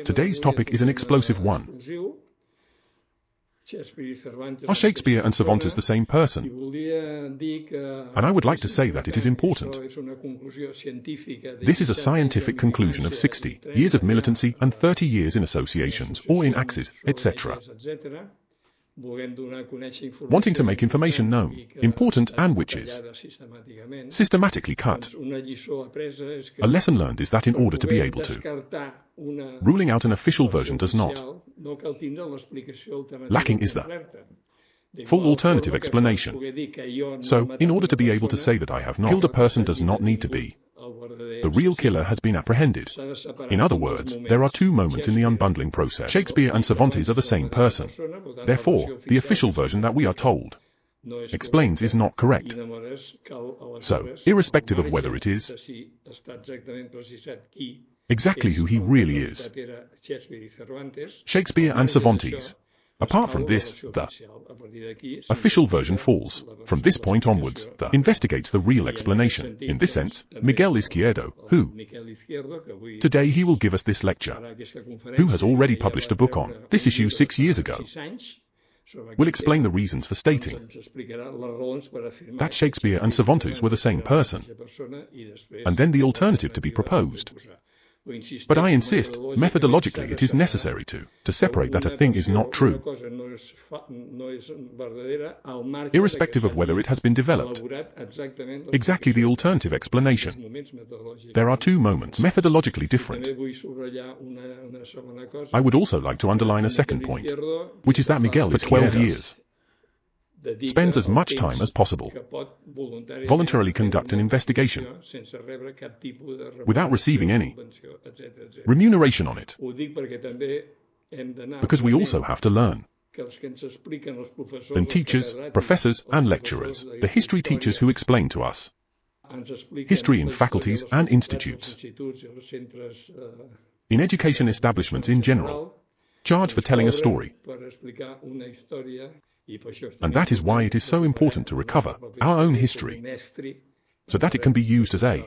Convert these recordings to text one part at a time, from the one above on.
Today's topic is an explosive one. Are Shakespeare and Cervantes the same person? And I would like to say that it is important. This is a scientific conclusion of 60 years of militancy and 30 years in associations or in axes, etc. Wanting to make information known, important and which is systematically cut. A lesson learned is that in order to be able to ruling out an official version does not. Lacking is the full alternative explanation. So, in order to be able to say that I have not killed a person does not need to be the real killer has been apprehended. In other words, there are two moments in the unbundling process. Shakespeare and Cervantes are the same person. Therefore, the official version that we are told explains is not correct. So, irrespective of whether it is exactly who he really is, Shakespeare and Cervantes, apart from this, the official version falls. From this point onwards, the investigates the real explanation. In this sense, Miquel Izquierdo, who today he will give us this lecture, who has already published a book on this issue 6 years ago, will explain the reasons for stating that Shakespeare and Cervantes were the same person, and then the alternative to be proposed. But I insist, methodologically it is necessary to separate that a thing is not true, irrespective of whether it has been developed. Exactly the alternative explanation. There are two moments, methodologically different. I would also like to underline a second point, which is that Miquel, for 12 years, spends as much time as possible voluntarily conduct an investigation without receiving any remuneration on it. Because we also have to learn. Then teachers, professors and lecturers, the history teachers who explain to us history in faculties and institutes, in education establishments in general, charge for telling a story. And that is why it is so important to recover our own history, so that it can be used as a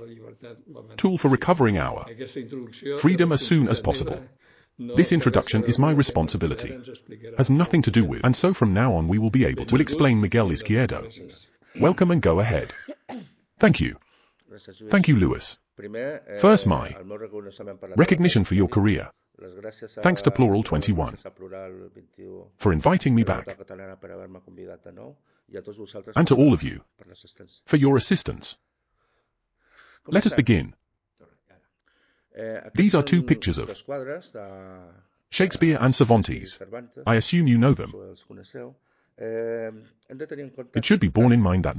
tool for recovering our freedom as soon as possible. This introduction is my responsibility, has nothing to do with, and so from now on we will be able to explain Miquel Izquierdo. Welcome and go ahead. Thank you. Thank you, Lewis. First, my recognition for your career. Thanks to Plural 21 for inviting me back, and to all of you for your assistance. Let us begin. These are two pictures of Shakespeare and Cervantes. I assume you know them. It should be borne in mind that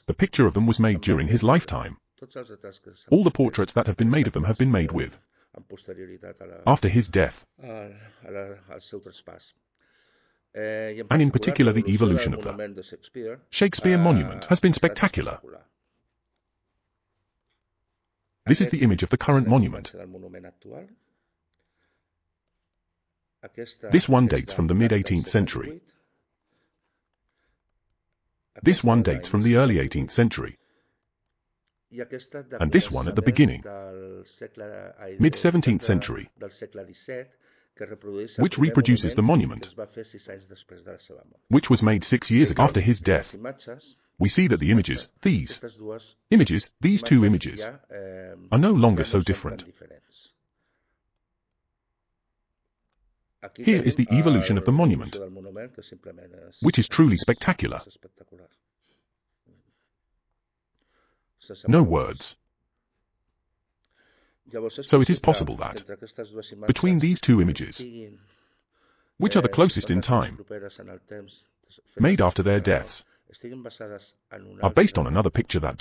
the picture of them was made during his lifetime. All the portraits that have been made of them have been made with after his death, and in particular the evolution of the Shakespeare monument has been spectacular. This is the image of the current monument. This one dates from the mid-18th century. This one dates from the early 18th century. And this one at the beginning, mid-17th century, which reproduces the monument, which was made 6 years ago after his death. We see that the images, these two images, are no longer so different. Here is the evolution of the monument, which is truly spectacular. No words. So it is possible that, between these two images, which are the closest in time, made after their deaths, are based on another picture that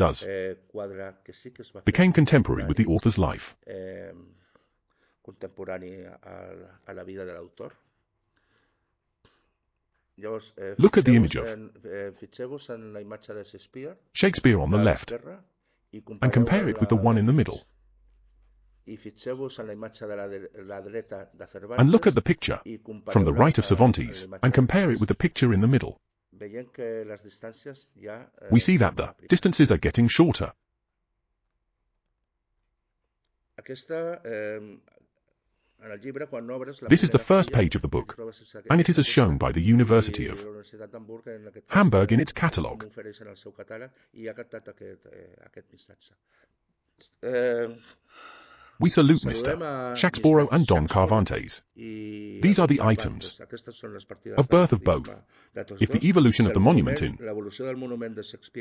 became contemporary with the author's life. Look at the image of Shakespeare on the left, and compare it with the one in the middle. And look at the picture from the right of Cervantes, and compare it with the picture in the middle. We see that the distances are getting shorter. This is the first page of the book, and it is as shown by the University of Hamburg in its catalogue. We salute Mr. Shakespeare and Don Cervantes. These are the items of birth of both. If the evolution of the monument in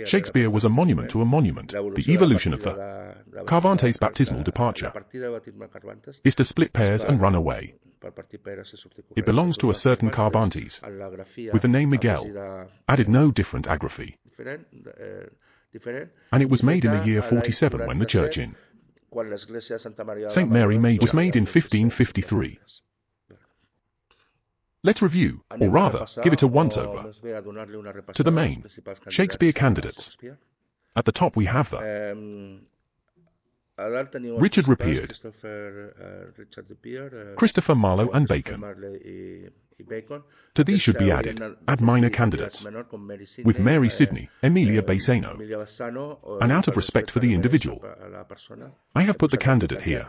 Shakespeare was a monument to a monument, the evolution of the Cervantes' baptismal departure is to split pairs and run away. It belongs to a certain Cervantes, with the name Miguel, added no different agraphy. And it was made in the year 47 when the church in St. Mary was made in 1553. Let's review, or rather, give it a once-over, to the main Shakespeare candidates. At the top we have the Richard Repeared, Christopher Marlowe and Bacon. To these should be added, minor candidates, with Mary Sidney, Emilia Bassano, and out of respect for the individual, I have put the candidate here,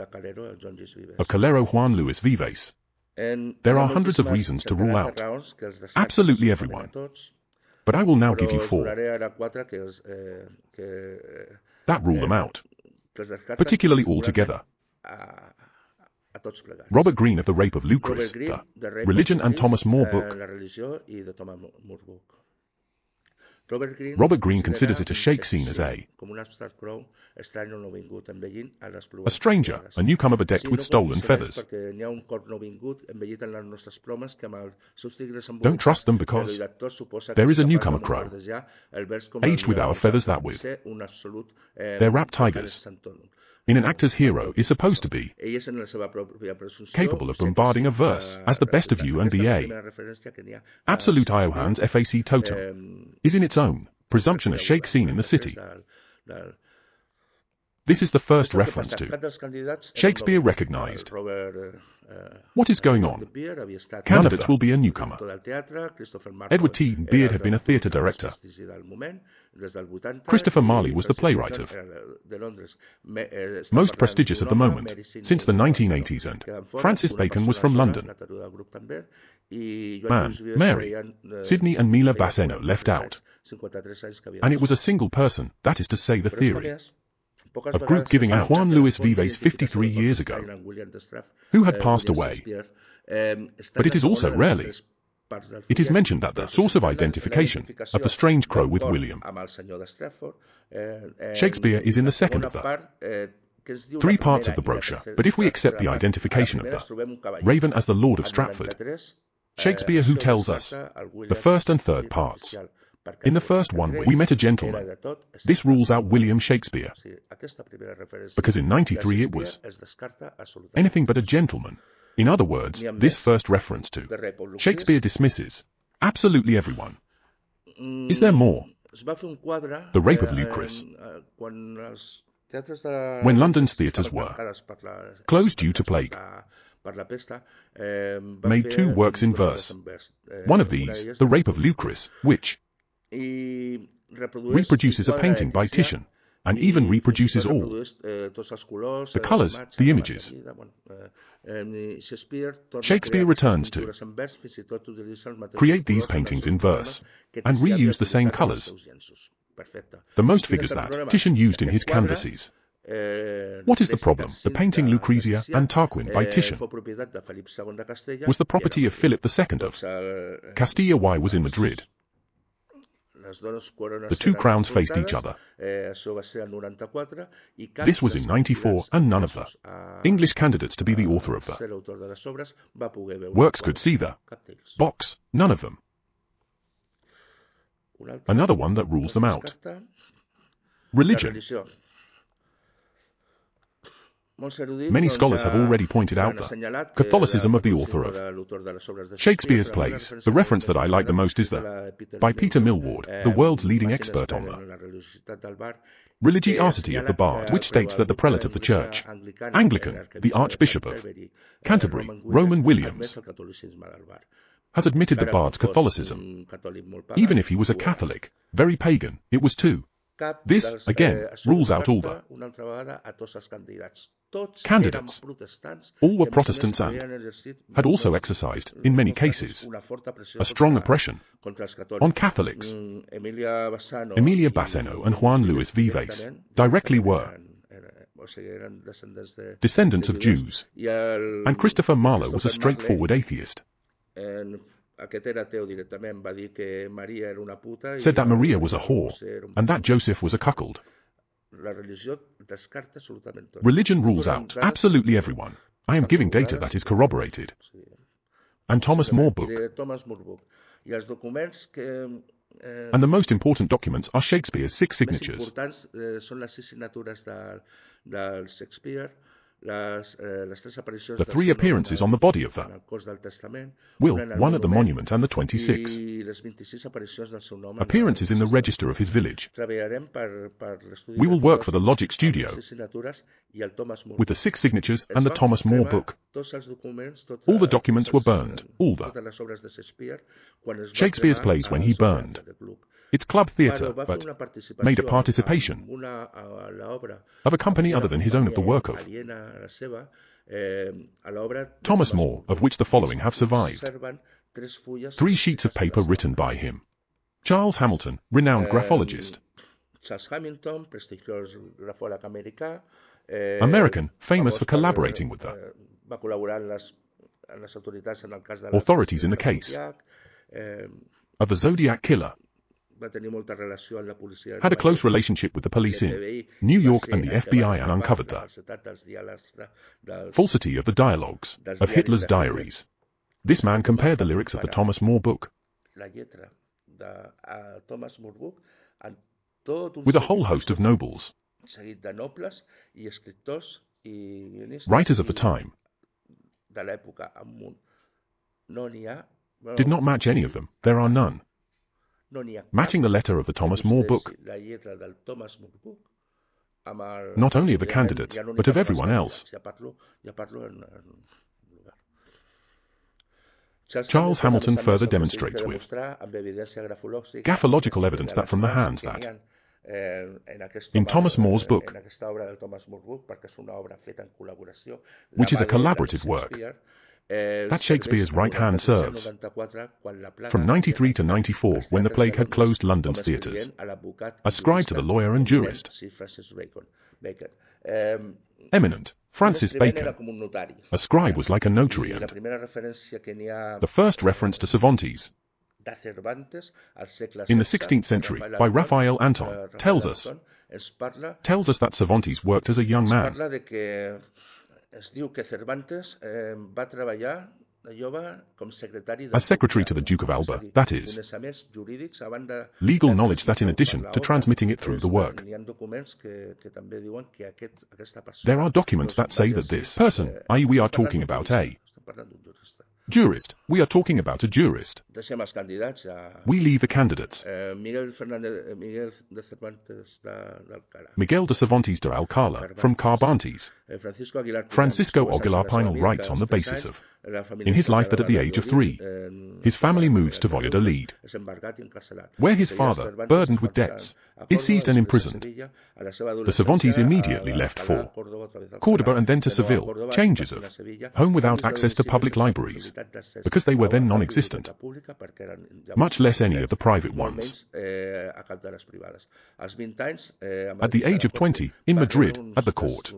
of Calero Juan Luis Vives. There are hundreds of reasons to rule out absolutely everyone, but I will now give you 4 that rule them out, particularly altogether. Robert Greene of The Rape of Lucrece, The Religion and Thomas More book. Robert Greene considers it a shake scene as a stranger, a newcomer bedecked with stolen feathers. Don't trust them because there is a newcomer crow, aged with our feathers that with. They're rapt tigers. In an actor's hero is supposed to be capable of bombarding a verse as the best of you and BA. Absolute Iohan's FAC totem is in its own presumption a shake scene in the city. This is the first reference to Shakespeare recognized what is going on. Candidates will be a newcomer. Edward T. Beard had been a theatre director. Christopher Marley was the playwright of most prestigious of the moment since the 1980s, and Francis Bacon was from London. Mary, Sidney and Mila Bassano left out, and it was a single person, that is to say the theory of group giving out Juan Luis Vives 53 years ago, who had passed away. But it is also rarely it is mentioned that the source of identification of the strange crow with William Shakespeare is in the second of the 3 parts of the brochure, but if we accept the identification of the raven as the Lord of Stratford, Shakespeare who tells us the first and third parts. In the first one we met a gentleman. This rules out William Shakespeare, because in 93 it was anything but a gentleman. In other words, this first reference to Shakespeare dismisses absolutely everyone. Is there more? The Rape of Lucrece. When London's theatres were closed due to plague, made 2 works in verse. One of these, The Rape of Lucrece, which reproduces a painting by Titian, and even reproduces all the colours, the images. Shakespeare returns to create these paintings in verse, and reuse the same colours, the most figures that Titian used in his canvases. What is the problem? The painting Lucrezia and Tarquin by Titian was the property of Philip II of Castilla. Why was in Madrid? The 2 crowns faced each other. This was in 94, and none of the English candidates to be the author of the works could see the box, none of them. Another one that rules them out. Religion. Many scholars have already pointed out the Catholicism of the author of Shakespeare's plays. The reference that I like the most is the by Peter Millward, the world's leading expert on the religiosity of the bard, which states that the prelate of the church, Anglican, the Archbishop of Canterbury, Roman Williams, has admitted the bard's Catholicism, even if he was a Catholic, very pagan. It was too. This, again, rules out all the Candidates, all were Protestants and had also exercised, in many cases, a strong oppression on Catholics. Emilia Bassano and Juan Luis Vives directly were descendants of Jews, and Christopher Marlowe was a straightforward atheist. Said that Maria was a whore, and that Joseph was a cuckold. Religion rules out absolutely everyone. I am giving data that is corroborated. And Thomas More book. And the most important documents are Shakespeare's 6 signatures. The 3 appearances on the body of the will, 1 at the monument, and the 26 appearances in the register of his village. We will work for the Logic Studio with the 6 signatures and the Thomas More book. All the documents were burned, all the Shakespeare's plays when he burned. It's club theatre, but made a participation of a company other than his own of the work of Thomas More, of which the following have survived. 3 sheets of paper written by him. Charles Hamilton, renowned graphologist. American, famous for collaborating with the authorities in the case of the Zodiac Killer. Had a close relationship with the police in New York and the FBI and uncovered the falsity of the dialogues of Hitler's diaries. This man compared the lyrics of the Thomas More book with a whole host of nobles, writers of the time. Did not match any of them. There are none matching the letter of the Thomas More book, not only of the candidates, but of everyone else. Charles Hamilton further demonstrates with graphological evidence that from the hands that in Thomas More's book, which is a collaborative work, that Shakespeare's right hand serves from 93 to 94, when the plague had closed London's theatres, a scribe to the lawyer and jurist. Eminent Francis Bacon. A scribe was like a notary, and the first reference to Cervantes in the 16th century by Raphael Anton tells us that Cervantes worked as a young man. As secretary to the Duke of Alba, that is, legal knowledge that in addition to transmitting it through the work. There are documents that say that this person, i.e. we are talking about a jurist. We are talking about a jurist. We leave the candidates. Miguel de Cervantes de Alcala, from Cervantes. Francisco Aguilar Pinal writes on the basis of in his life that at the age of 3, his family moves to Valladolid, where his father, burdened with debts, is seized and imprisoned. The Cervantes immediately left for Córdoba and then to Seville, changes of home without access to public libraries, because they were then non-existent, much less any of the private ones. At the age of 20, in Madrid, at the court,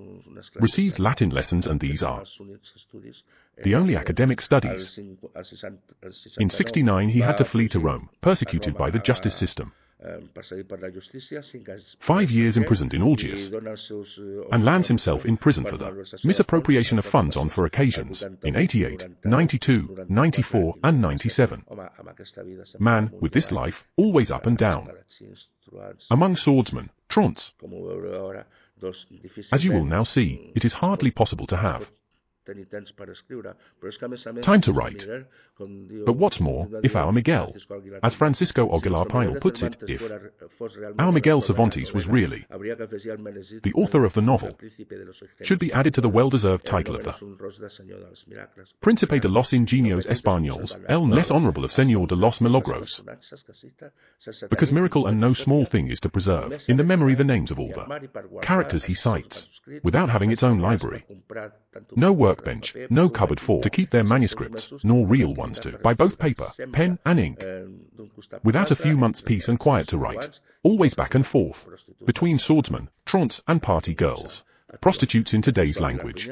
receives Latin lessons, and these are the only academic studies. In 69 he had to flee to Rome, persecuted by the justice system. 5 years imprisoned in Algiers, and lands himself in prison for the misappropriation of funds on 4 occasions, in 88, 92, 94 and 97. Man, with this life, always up and down. Among swordsmen, Trance. As you will now see, it is hardly possible to have Time to write. But what's more, if our Miguel, as Francisco Aguilar Pinal puts it, if our Miquel Cervantes was really the author of the novel, should be added to the well-deserved title of the Príncipe de los Ingenios Españoles, el less honorable of Señor de los Milagros. Because miracle and no small thing is to preserve in the memory the names of all the characters he cites, without having its own library. No workbench, no cupboard for to keep their manuscripts, nor real ones to buy both paper, pen, and ink. Without a few months' peace and quiet to write, always back and forth, between swordsmen, taunts, and party girls. Prostitutes in today's language.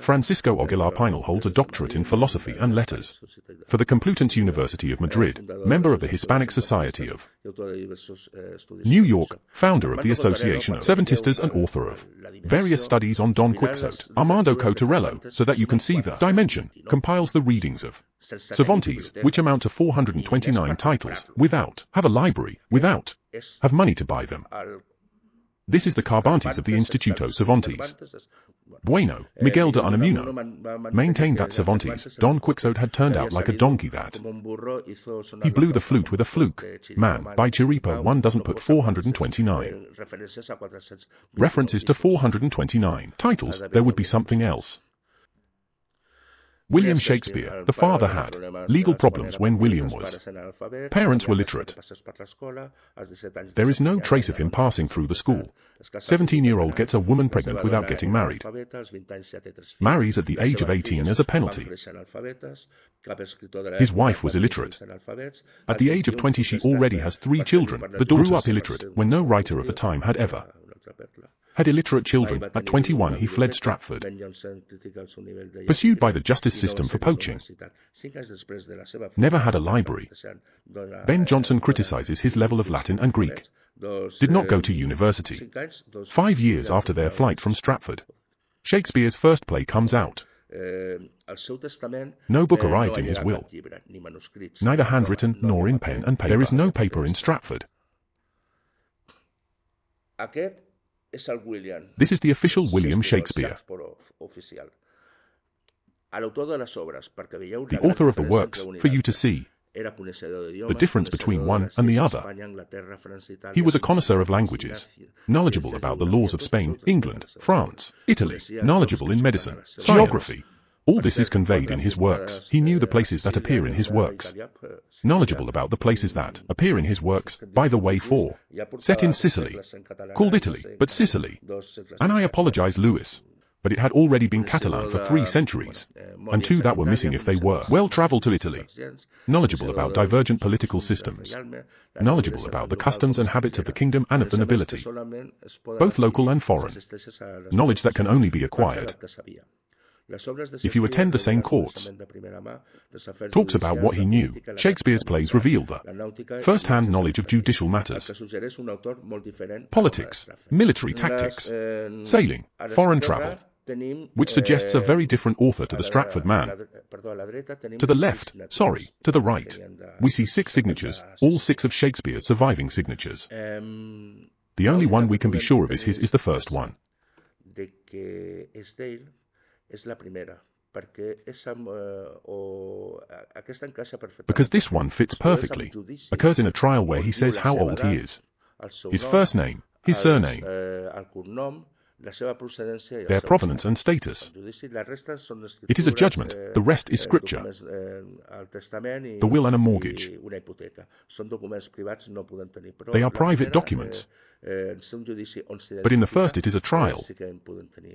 Francisco Aguilar Pinal holds a doctorate in philosophy and letters for the Complutense University of Madrid, member of the Hispanic Society of New York, founder of the Association of Cervantistas and author of various studies on Don Quixote, Armando Cotarello, so that you can see the dimension, compiles the readings of Cervantes, which amount to 429 titles, without have a library, without have money to buy them. This is the Cervantes of the Instituto Cervantes. Bueno, Miguel de Unamuno maintained that Cervantes, Don Quixote, had turned out like a donkey that he blew the flute with a fluke. Man, by Chiripa one doesn't put 429 references to 429 titles, there would be something else. William Shakespeare, the father, had legal problems when William was. Parents were literate. There is no trace of him passing through the school. 17-year-old gets a woman pregnant without getting married. Marries at the age of 18 as a penalty. His wife was illiterate. At the age of 20 she already has 3 children. The daughter grew up illiterate when no writer of the time had ever had illiterate children. At 21 he fled Stratford, pursued by the justice system for poaching. Never had a library. Ben Jonson criticizes his level of Latin and Greek. Did not go to university. 5 years after their flight from Stratford, Shakespeare's first play comes out. No book arrived in his will, neither handwritten nor in pen and paper. There is no paper in Stratford. This is the official William Shakespeare. The author of the works, for you to see the difference between one and the other. He was a connoisseur of languages, knowledgeable about the laws of Spain, England, France, Italy, knowledgeable in medicine, geography. All this is conveyed in his works. He knew the places that appear in his works. Knowledgeable about the places that appear in his works, by the way, for set in Sicily, called Italy, but Sicily. And I apologize, Louis, but it had already been Catalan for 3 centuries, and 2 that were missing if they were well-traveled to Italy. Knowledgeable about divergent political systems. Knowledgeable about the customs and habits of the kingdom and of the nobility, both local and foreign. Knowledge that can only be acquired if you attend the same courts. Talks about what he knew. Shakespeare's plays reveal the first-hand knowledge of judicial matters, politics, military tactics, sailing, foreign travel, which suggests a very different author to the Stratford man. To the left, to the right, we see 6 signatures, all 6 of Shakespeare's surviving signatures. The only one we can be sure of is his, is the first one. Because this one fits perfectly. Occurs in a trial where he says how old he is, his first name, his surname, their provenance and status. It is a judgment, the rest is scripture. The will and a mortgage. They are private documents. But in the first it is a trial,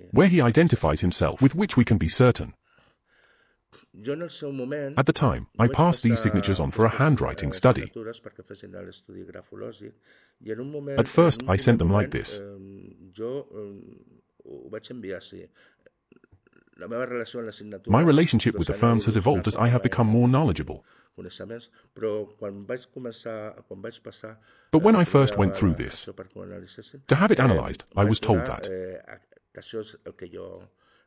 where he identifies himself, with which we can be certain. At the time, I passed these signatures on for a handwriting study. At first, I sent them like this. My relationship with the firms has evolved as I have become more knowledgeable. But when I first went through this, to have it analyzed, I was told that,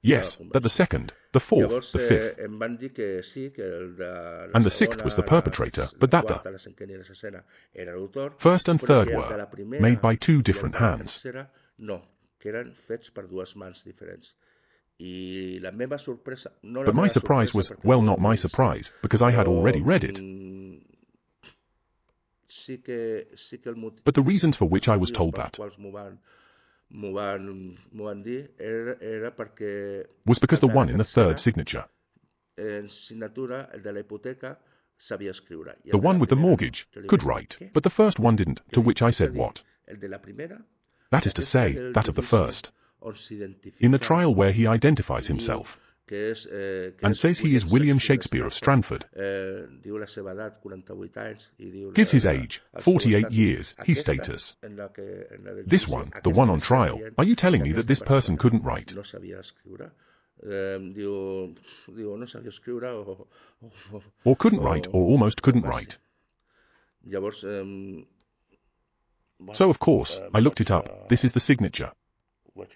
yes, that the second, the fourth, the fifth, and the sixth was the perpetrator, but that the first and third were made by 2 different hands. But my surprise was, well, not my surprise, because I had already read it. But the reasons for which I was told that was because the one in the third signature, the one with the mortgage, could write, but the first one didn't, to which I said what? That is to say, that of the first. In the trial where he identifies himself and says he is William Shakespeare of Stratford, gives his age, 48 years, his status. This one, the one on trial, are you telling me that this person couldn't write? Or couldn't write, or almost couldn't write. So, of course, I looked it up. This is the signature. And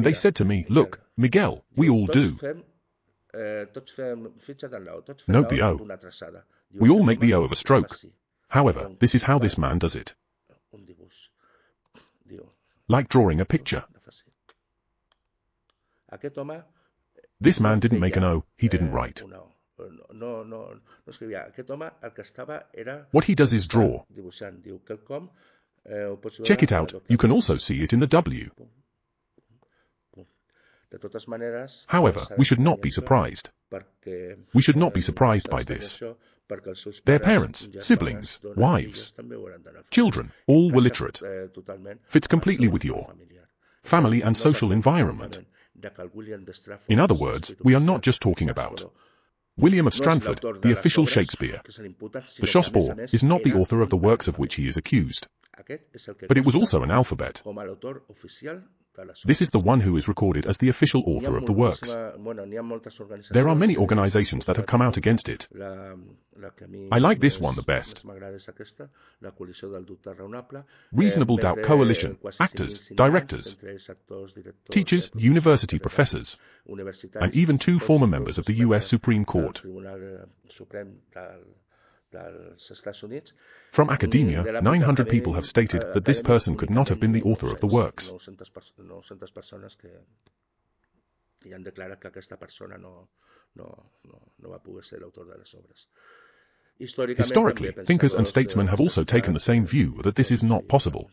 they said to me, look, Miguel, we all do. Note the O. We all make the O of a stroke. However, this is how this man does it. Like drawing a picture. This man didn't make an O, he didn't write. What he does is draw. Check it out, you can also see it in the W. However, we should not be surprised. We should not be surprised by this. Their parents, siblings, wives, children, all were literate. Fits completely with your family and social environment. In other words, we are not just talking about William of Stratford, the official Shakespeare. The Shospoor is not the author of the works of which he is accused. But it was also an alphabet. This is the one who is recorded as the official author of the works. There are many organizations that have come out against it. I like this one the best. Reasonable Doubt Coalition, actors, directors, teachers, university professors, and even 2 former members of the US Supreme Court. From academia, 900 people have stated that this person could not have been the author of the works. Historically, thinkers and statesmen have also taken the same view that this is not possible.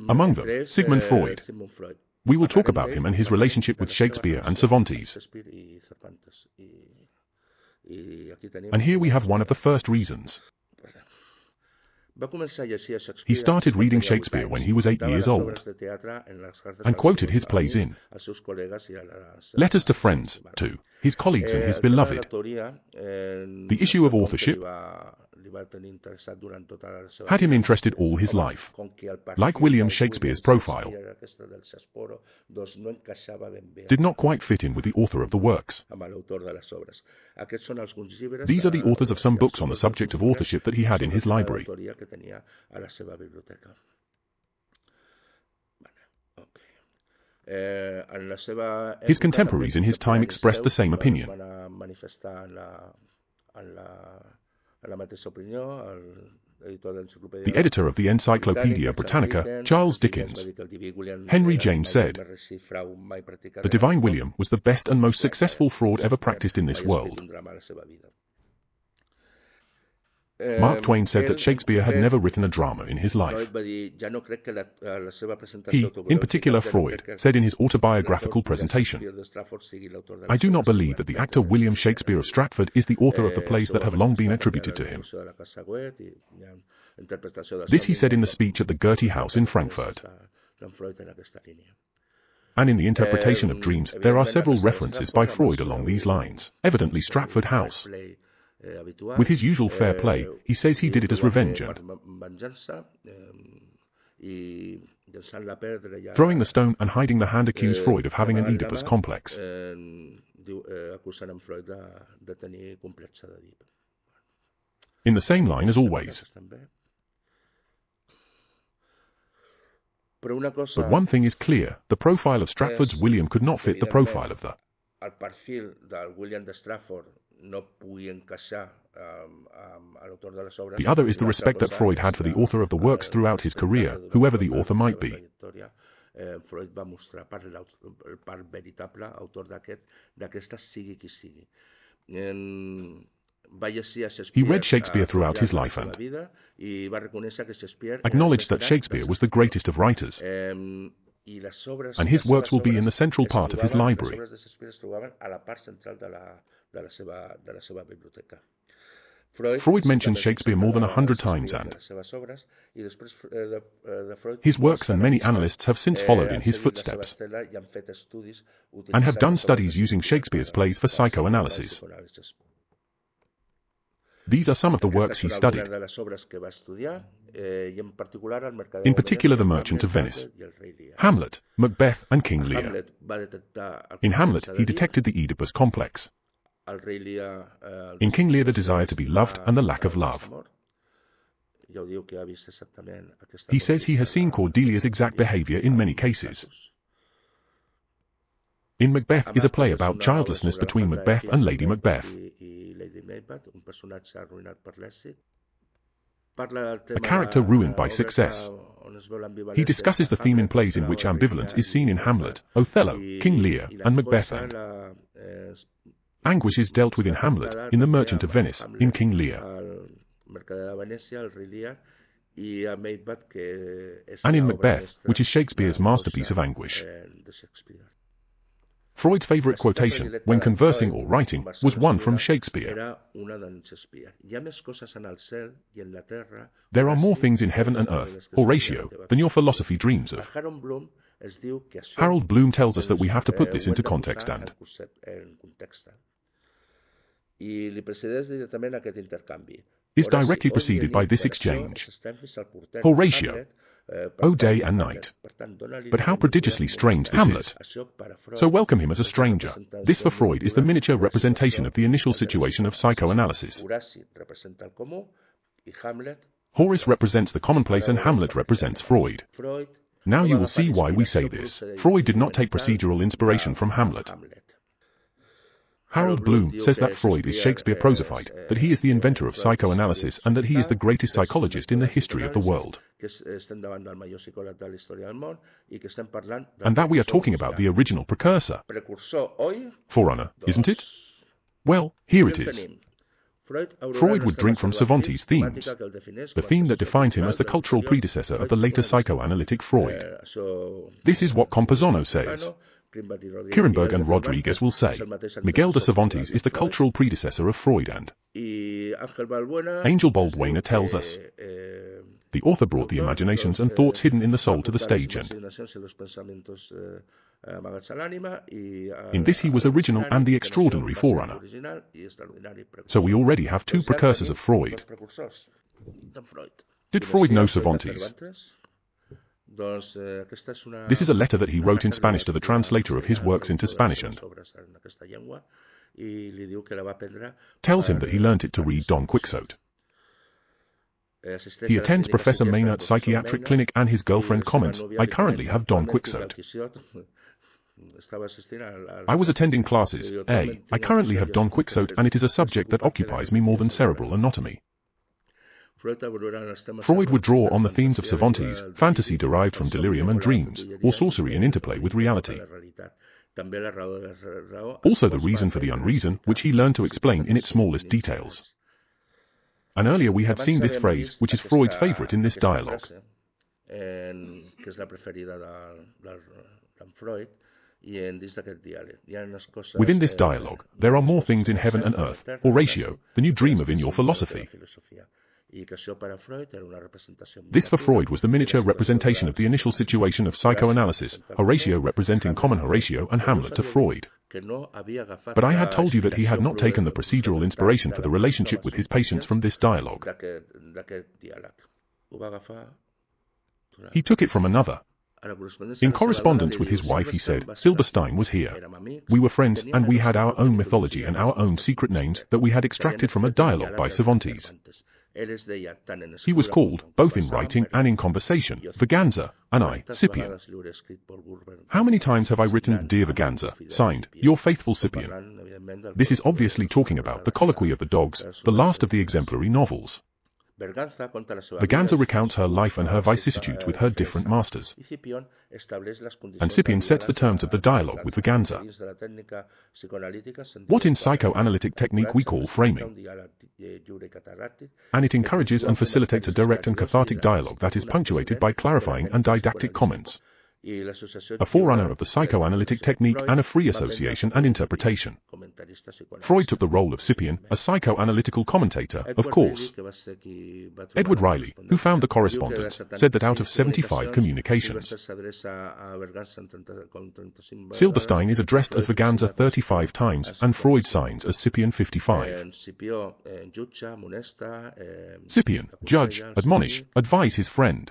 Among them, Sigmund Freud. We will talk about him and his relationship with Shakespeare and Cervantes. And here we have one of the first reasons. He started reading Shakespeare when he was 8 years old, and quoted his plays in letters to friends, to his colleagues and his beloved. The issue of authorship had him interested all his life. Like William Shakespeare's profile, did not quite fit in with the author of the works. These are the authors of some books on the subject of authorship that he had in his library. His contemporaries in his time expressed the same opinion. The editor of the Encyclopaedia Britannica, Charles Dickens, Henry James said, "The Divine William was the best and most successful fraud ever practiced in this world." Mark Twain said that Shakespeare had never written a drama in his life. He, in particular Freud, said in his autobiographical presentation, "I do not believe that the actor William Shakespeare of Stratford is the author of the plays that have long been attributed to him." This he said in the speech at the Goethe House in Frankfurt. And in the interpretation of dreams, there are several references by Freud along these lines. Evidently Stratford House. With his usual fair play, he says he did it as revenge and throwing the stone and hiding the hand accused Freud of having an Oedipus complex. In the same line as always. But one thing is clear, the profile of Stratford's William could not fit the profile of the The other is the respect that Freud had for the author of the works throughout his career, whoever the author might be. Freud va mostrar el part veritable autor d'aquesta sigui qui sigui. He read Shakespeare throughout his life and acknowledged that Shakespeare was the greatest of writers, and his works will be in the central part of his library. Freud mentions Shakespeare more than 100 times, and his works and many analysts have since followed in his footsteps and have done studies using Shakespeare's plays for psychoanalysis. These are some of the works he studied, in particular The Merchant of Venice, Hamlet, Macbeth, and King Lear. In Hamlet, he detected the Oedipus complex. In King Lear, the desire to be loved and the lack of love. He says he has seen Cordelia's exact behavior in many cases. In Macbeth is a play about childlessness between Macbeth and Lady Macbeth. A character ruined by success. He discusses the theme in plays in which ambivalence is seen in Hamlet, Othello, King Lear, and Macbeth, and anguish is dealt with in Hamlet, in The Merchant of Venice, in King Lear, and in Macbeth, which is Shakespeare's masterpiece of anguish. Freud's favorite quotation, when conversing or writing, was one from Shakespeare. There are more things in heaven and earth, Horatio, than your philosophy dreams of. Harold Bloom tells us that we have to put this into context, and is directly preceded by this exchange. Horatio, O day and night. But how prodigiously strange this is. So welcome him as a stranger. This for Freud is the miniature representation of the initial situation of psychoanalysis. Horace represents the commonplace and Hamlet represents Freud. Now you will see why we say this. Freud did not take procedural inspiration from Hamlet. Harold Bloom says that Freud is Shakespeare prosified, that he is the inventor of psychoanalysis, and that he is the greatest psychologist in the history of the world. And that we are talking about the original precursor. Forerunner, isn't it? Well, here it is. Freud would drink from Cervantes' themes, the theme that defines him as the cultural predecessor of the later psychoanalytic Freud. This is what Campuzano says. Kirenberg and Rodriguez will say, Miguel de Cervantes is the cultural predecessor of Freud, and Angel Balbuena tells us, the author brought the imaginations and thoughts hidden in the soul to the stage, and in this he was original and the extraordinary forerunner. So we already have two precursors of Freud. Did Freud know Cervantes? This is a letter that he wrote in Spanish to the translator of his works into Spanish, and tells him that he learnt it to read Don Quixote. He attends Professor Maynard's psychiatric clinic, and his girlfriend comments, I currently have Don Quixote. I was attending classes. I currently have Don Quixote, and it is a subject that occupies me more than cerebral anatomy. Freud would draw on the themes of Cervantes, fantasy derived from delirium and dreams, or sorcery in interplay with reality. Also the reason for the unreason, which he learned to explain in its smallest details. And earlier we had seen this phrase, which is Freud's favorite in this dialogue. Within this dialogue, there are more things in heaven and earth, Horatio, than you dream of in your philosophy. This for Freud was the miniature representation of the initial situation of psychoanalysis, Horatio representing common Horatio and Hamlet to Freud. But I had told you that he had not taken the procedural inspiration for the relationship with his patients from this dialogue. He took it from another. In correspondence with his wife he said, Silberstein was here. We were friends, and we had our own mythology and our own secret names that we had extracted from a dialogue by Cervantes. He was called, both in writing and in conversation, Vaganza, and I, Scipion. How many times have I written, Dear Vaganza, signed, Your faithful Scipion? This is obviously talking about the Colloquy of the Dogs, the last of the exemplary novels. Vaganza recounts her life and her vicissitudes with her different masters. And Scipion sets the terms of the dialogue with Vaganza. What in psychoanalytic technique we call framing. And it encourages and facilitates a direct and cathartic dialogue that is punctuated by clarifying and didactic comments. A forerunner of the psychoanalytic technique and of free association and interpretation. Freud took the role of Scipion, a psychoanalytical commentator, of course. Edward Riley, who found the correspondence, said that out of 75 communications, Silberstein is addressed as Vaganza 35 times and Freud signs as Scipion 55. Scipion, judge, admonish, advise his friend.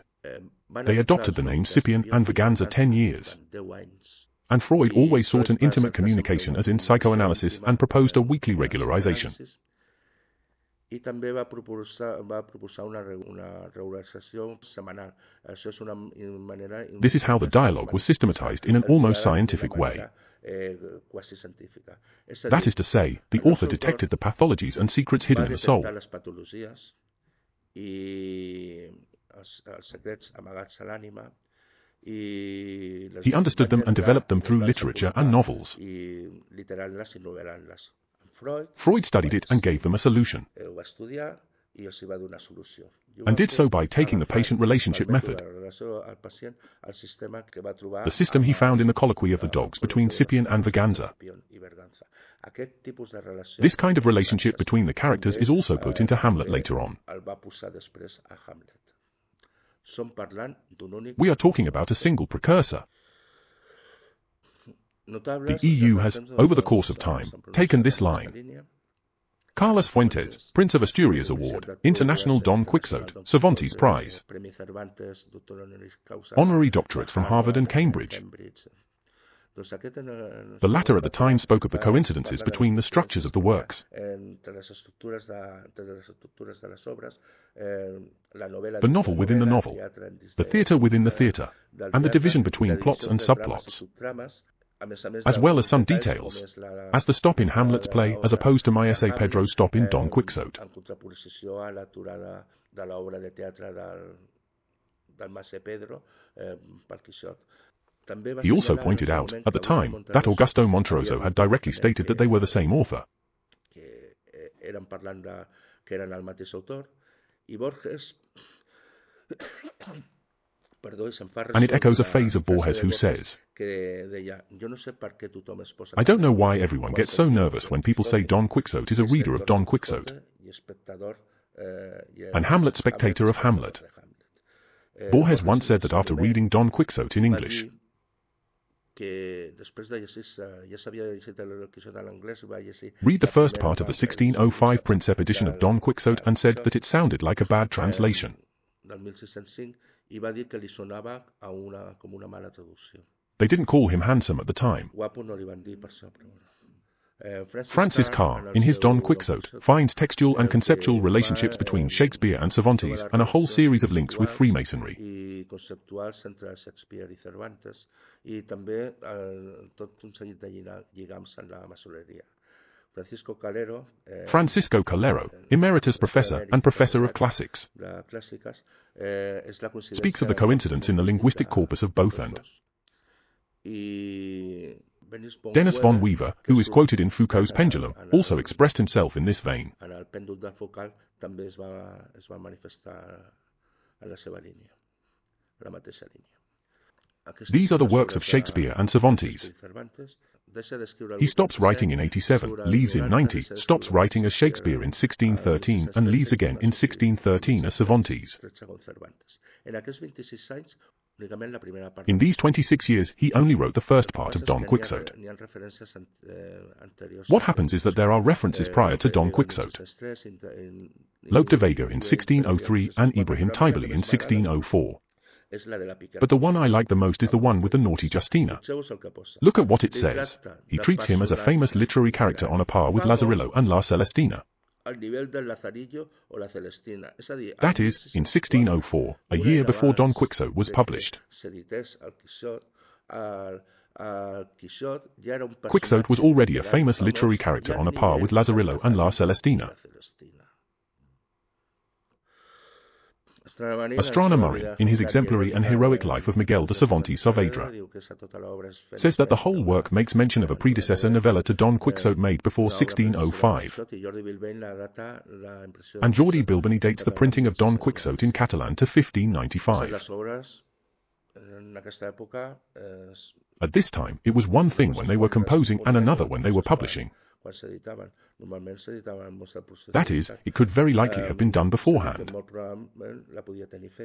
They adopted the name Scipion and Vaganza 10 years. And Freud always sought an intimate communication as in psychoanalysis and proposed a weekly regularization. This is how the dialogue was systematized in an almost scientific way. That is to say, the author detected the pathologies and secrets hidden in the soul. He understood them and developed them through literature and novels. Freud studied it and gave them a solution. And did so by taking the patient relationship method, the system he found in the Colloquy of the Dogs between Scipion and Vaganza. This kind of relationship between the characters is also put into Hamlet later on. We are talking about a single precursor. The EU has, over the course of time, taken this line. Carlos Fuentes, Prince of Asturias Award, International Don Quixote, Cervantes Prize. Honorary doctorates from Harvard and Cambridge. The latter at the time spoke of the coincidences between the structures of the works. The novel within the novel, the theatre within the theatre, and the division between plots and subplots, as well as some details, as the stop in Hamlet's play as opposed to Maese Pedro's stop in Don Quixote. He also pointed out, at the time, that Augusto Monterroso had directly stated that they were the same author. And it echoes a phase of Borges who says, I don't know why everyone gets so nervous when people say Don Quixote is a reader of Don Quixote, and Hamlet spectator of Hamlet. Borges once said that after reading Don Quixote in English, read the first part of the 1605 Princeps edition of Don Quixote and said that it sounded like a bad translation. They didn't call him handsome at the time. Francis Carr, in his Don Quixote, finds textual and conceptual relationships between Shakespeare and Cervantes and a whole series of links with Freemasonry. Francisco Calero, Emeritus Professor and Professor of Classics, speaks of the coincidence in the linguistic corpus of both and Dennis von Weaver, who is quoted in Foucault's Pendulum, also expressed himself in this vein. These are the works of Shakespeare and Cervantes. He stops writing in 87, leaves in 90, stops writing as Shakespeare in 1613, and leaves again in 1613 as Cervantes. In these 26 years, he only wrote the first part of Don Quixote. What happens is that there are references prior to Don Quixote. Lope de Vega in 1603 and Ibrahim Tybally in 1604. But the one I like the most is the one with the naughty Justina. Look at what it says. He treats him as a famous literary character on a par with Lazarillo and La Celestina. That is, in 1604, a year before Don Quixote was published. Quixote was already a famous literary character on a par with Lazarillo and La Celestina. Estrana Murray, in his exemplary and heroic life of Miguel de Cervantes Saavedra, says that the whole work makes mention of a predecessor novella to Don Quixote made before 1605. And Jordi Bilbany dates the printing of Don Quixote in Catalan to 1595. At this time, it was one thing when they were composing and another when they were publishing. That is, it could very likely have been done beforehand.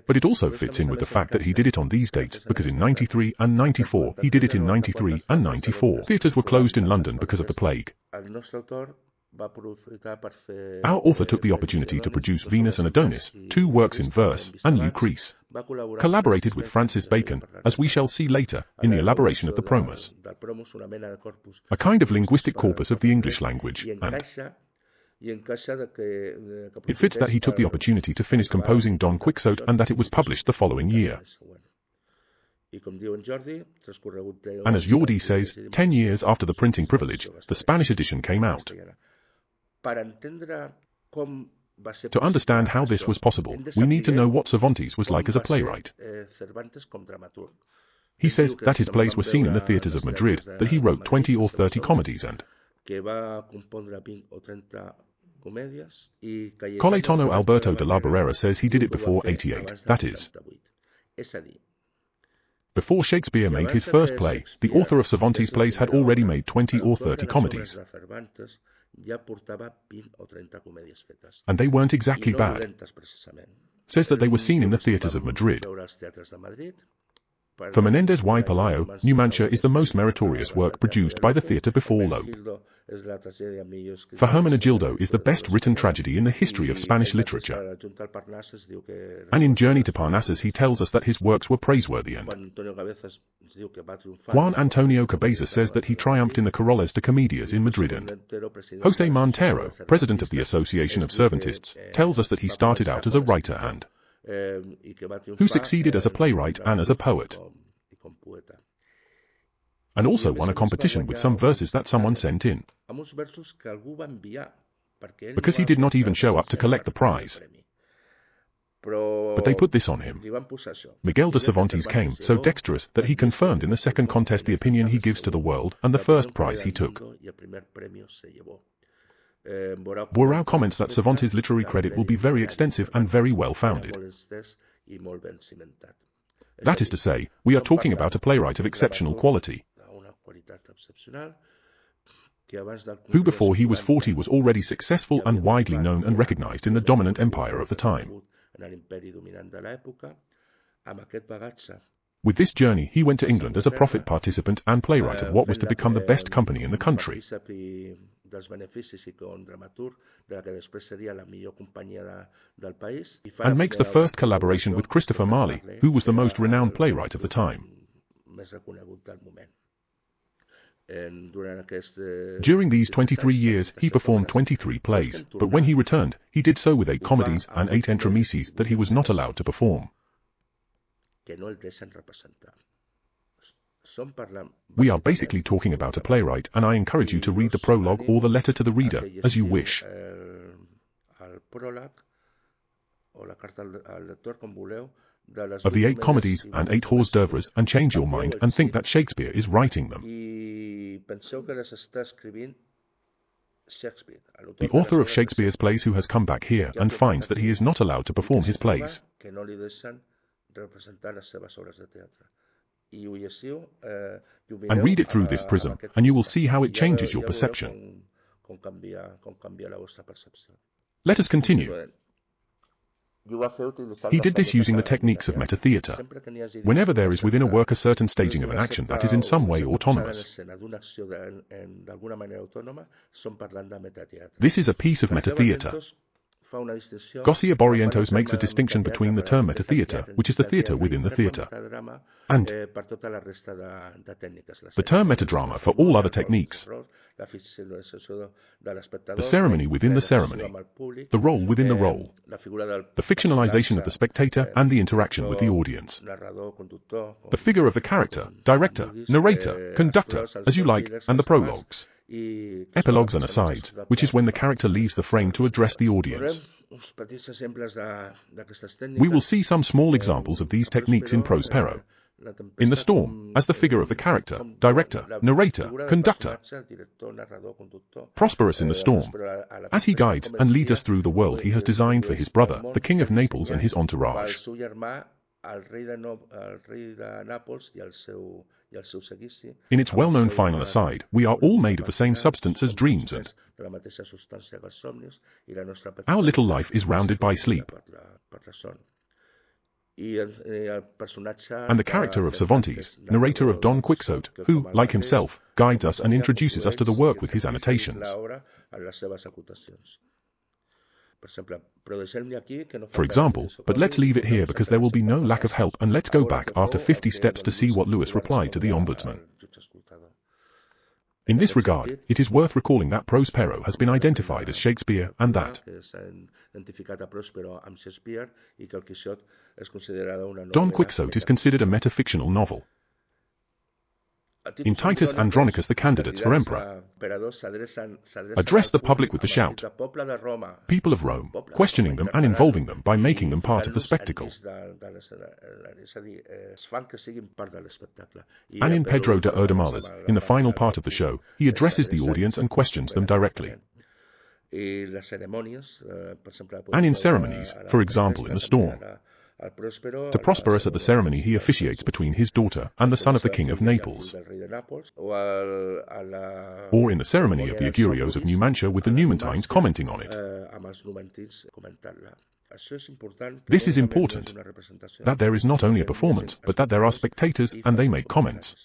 But it also fits in with the fact that he did it on these dates, because in 93 and 94, he did it in 93 and 94. Theatres were closed in London because of the plague. Our author took the opportunity to produce Venus and Adonis, 2 works in verse, and Lucrece. Collaborated with Francis Bacon, as we shall see later, in the elaboration of the Promus, a kind of linguistic corpus of the English language, and it fits that he took the opportunity to finish composing Don Quixote and that it was published the following year. And as Jordi says, 10 years after the printing privilege, the Spanish edition came out. To understand how this was possible, we need to know what Cervantes was like as a playwright. He says that his plays were seen in the theatres of Madrid, that he wrote 20 or 30 comedies and Coletano Alberto de la Barrera says he did it before 88, that is, before Shakespeare made his first play. The author of Cervantes' plays had already made 20 or 30 comedies. And they weren't exactly bad. Says that they were seen in the theatres of Madrid. For Menendez y Pelayo, Numancia is the most meritorious work produced by the theatre before Lope. For Hermenegildo is the best written tragedy in the history of Spanish literature. And in Journey to Parnassus he tells us that his works were praiseworthy, and Juan Antonio Cabeza says that he triumphed in the Carolles de Comedias in Madrid, and José Montero, president of the Association of Cervantists, tells us that he started out as a writer and who succeeded as a playwright and as a poet, and also won a competition with some verses that someone sent in, because he did not even show up to collect the prize. But they put this on him. Miguel de Cervantes came so dexterous that he confirmed in the second contest the opinion he gives to the world, and the first prize he took. Borrau comments that Cervantes' literary credit will be very extensive and very well founded. That is to say, we are talking about a playwright of exceptional quality, who before he was 40 was already successful and widely known and recognized in the dominant empire of the time. With this journey he went to England as a profit participant and playwright of what was to become the best company in the country, and makes the first collaboration with Christopher Marley, who was the most renowned playwright of the time. During these 23 years he performed 23 plays, but when he returned, he did so with 8 comedies and 8 entremeses that he was not allowed to perform. We are basically talking about a playwright, and I encourage you to read the prologue or the letter to the reader, as you wish. Of the 8 comedies and 8 hors d'oeuvres, and change your mind and think that Shakespeare is writing them. The author of Shakespeare's plays who has come back here and finds that he is not allowed to perform his plays. And read it through this prism, and you will see how it changes your perception. Let us continue. He did this using the techniques of metatheatre. Whenever there is within a work a certain staging of an action that is in some way autonomous, this is a piece of metatheatre. Garcia Barrientos makes a distinction between the term metatheatre, which is the theatre within the theatre, and the term metadrama for all other techniques, the ceremony within the ceremony, the role within the role, the fictionalization of the spectator and the interaction with the audience, the figure of the character, director, narrator, conductor, as you like, and the prologues, epilogues and asides, which is when the character leaves the frame to address the audience. We will see some small examples of these techniques in Prospero. In The Storm, as the figure of the character, director, narrator, conductor. Prosperous in The Storm, as he guides and leads us through the world he has designed for his brother, the King of Naples and his entourage. In its well-known final aside, we are all made of the same substance as dreams, and our little life is rounded by sleep. And the character of Cervantes, narrator of Don Quixote, who, like himself, guides us and introduces us to the work with his annotations. For example, but let's leave it here because there will be no lack of help, and let's go back after 50 steps to see what Lewis replied to the ombudsman. In this regard, it is worth recalling that Prospero has been identified as Shakespeare, and that Don Quixote is considered a metafictional novel. In Titus Andronicus, the candidates for emperor address the public with the shout, people of Rome, questioning them and involving them by making them part of the spectacle. And in Pedro de Urdimales, in the final part of the show, he addresses the audience and questions them directly. And in ceremonies, for example in The Storm, to Prosperous at the ceremony he officiates between his daughter and the son of the King of Naples. Or in the ceremony of the Augurios of Numantia with the Numantines commenting on it. This is important, that there is not only a performance, but that there are spectators and they make comments.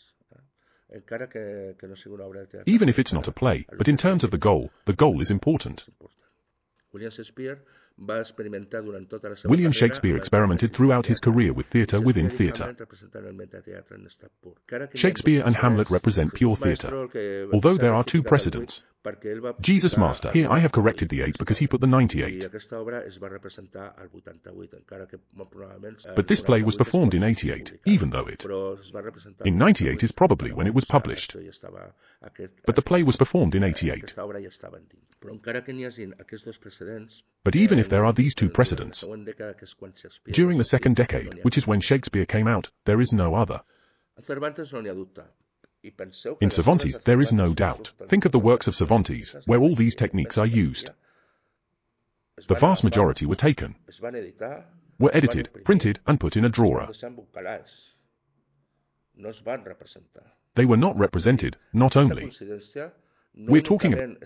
Even if it's not a play, but in terms of the goal is important. William Shakespeare experimented throughout his career with theatre within theatre. Shakespeare and Hamlet represent pure theatre, although there are two precedents. Jesus Master, here I have corrected the 8 because he put the 98. But this play was performed in 88, even though it in 98 is probably when it was published. But the play was performed in 88. But even if there are these two precedents, during the second decade, which is when Shakespeare came out, there is no other. In Cervantes, there is no doubt. Think of the works of Cervantes, where all these techniques are used. The vast majority were taken, were edited, printed, and put in a drawer. They were not represented, not only. We're talking about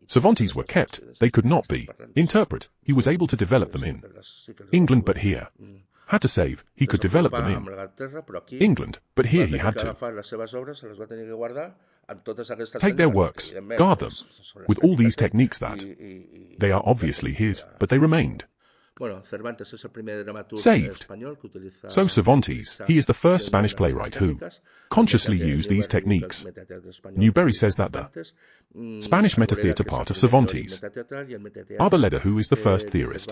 Cervantes were kept, they could not be. Interpret, he was able to develop them in England, but here. Had to save, he could develop them in England, but here he had to take their works, guard them, with all these techniques that they are obviously his, but they remained saved. So Cervantes, he is the first Spanish playwright who consciously used these techniques. Newbery says that the Spanish metatheatre part of Cervantes. Arboleda, who is the first theorist,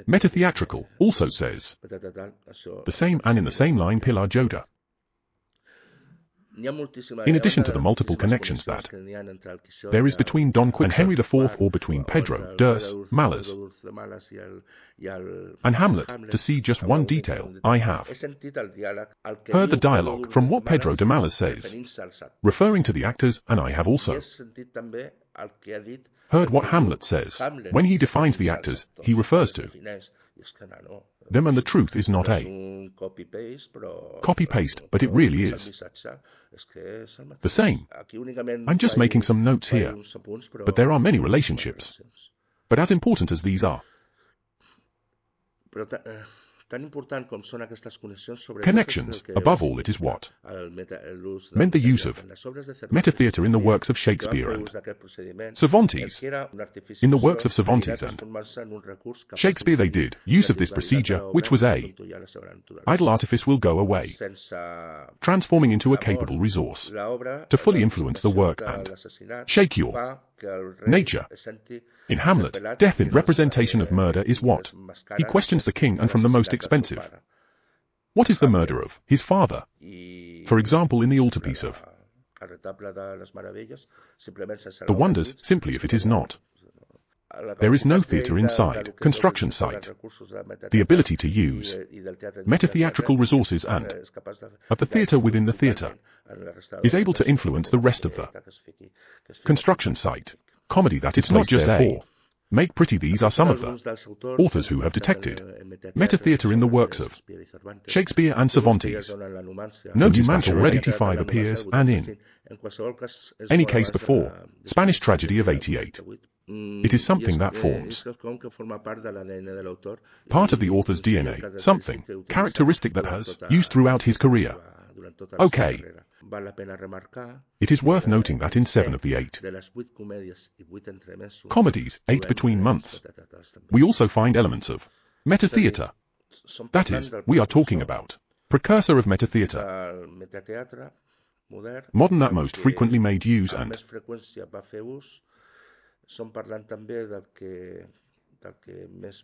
metatheatrical, also says the same, and in the same line Pilar Joda. In addition to the multiple connections that there is between Don Quixote and Henry IV, or between Pedro de Malas and Hamlet, to see just one detail, I have heard the dialogue from what Pedro de Malas says, referring to the actors, and I have also heard what Hamlet says. When he defines the actors, he refers to them, and the truth is not a copy-paste, but it really is the same. I'm just making some notes here, but there are many relationships. But as important as these are, Connections, above all, it is what meant the use of metatheatre in the works of Shakespeare and Cervantes. In the works of Cervantes and Shakespeare they did use of this procedure, which was a idle artifice will go away, transforming into a capable resource to fully influence the work and shake your nature. In Hamlet, death in representation of murder is what? He questions the king, and from the most expensive. What is the murder of his father? For example, in the altarpiece of The Wonders, simply if it is not. There is no theatre inside, construction site. The ability to use metatheatrical resources and of the theatre within the theatre is able to influence the rest of the construction site. Comedy that it's not just a make pretty. These are some of the authors who have detected metatheatre in the works of Shakespeare and Cervantes. Notice that already 85 appears, and in any case before Spanish tragedy of 88. It is something that forms part of the author's DNA, something characteristic that has used throughout his career. Okay. It is worth noting that in 7 of the 8 comedies, 8 between months, we also find elements of metatheatre. That is, we are talking about precursor of metatheatre, modern that most frequently made use, and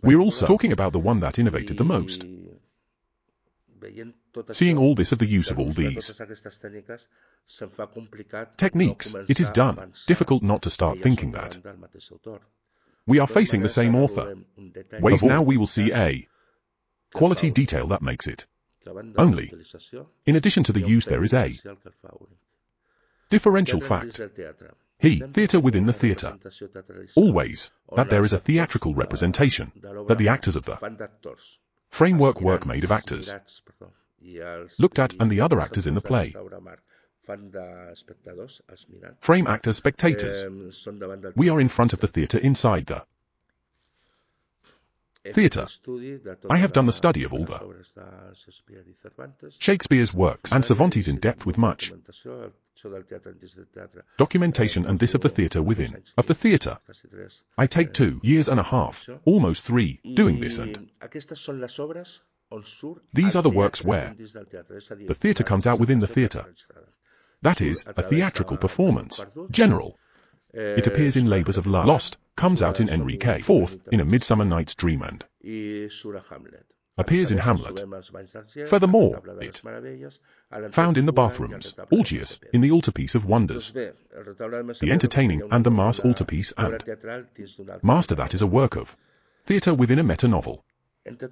we're also talking about the one that innovated the most. Seeing all this of the use of all these techniques, it is difficult not to start thinking that we are facing the same author. Ways now we will see a quality detail that makes it. Only, in addition to the use, there is a differential fact. Theatre within the theatre. Always, that there is a theatrical representation, that the actors of the framework work made of actors looked at, and the other actors in the play frame actors, spectators. We are in front of the theatre, inside the theatre. I have done the study of all the Shakespeare's works and Cervantes in depth with much documentation, and this of the theatre within of the theatre. I take 2 years and a half, almost 3, doing this, and these are the works where the theatre comes out within the theatre. That is, a theatrical performance. General. It appears in Labours of Love. Lost comes out in Enrique IV, in A Midsummer Night's Dream, and appears in Hamlet. Furthermore, it found in the bathrooms, Algius, in the altarpiece of Wonders, the entertaining and the Mass altarpiece, and Master, that is a work of theatre within a meta-novel.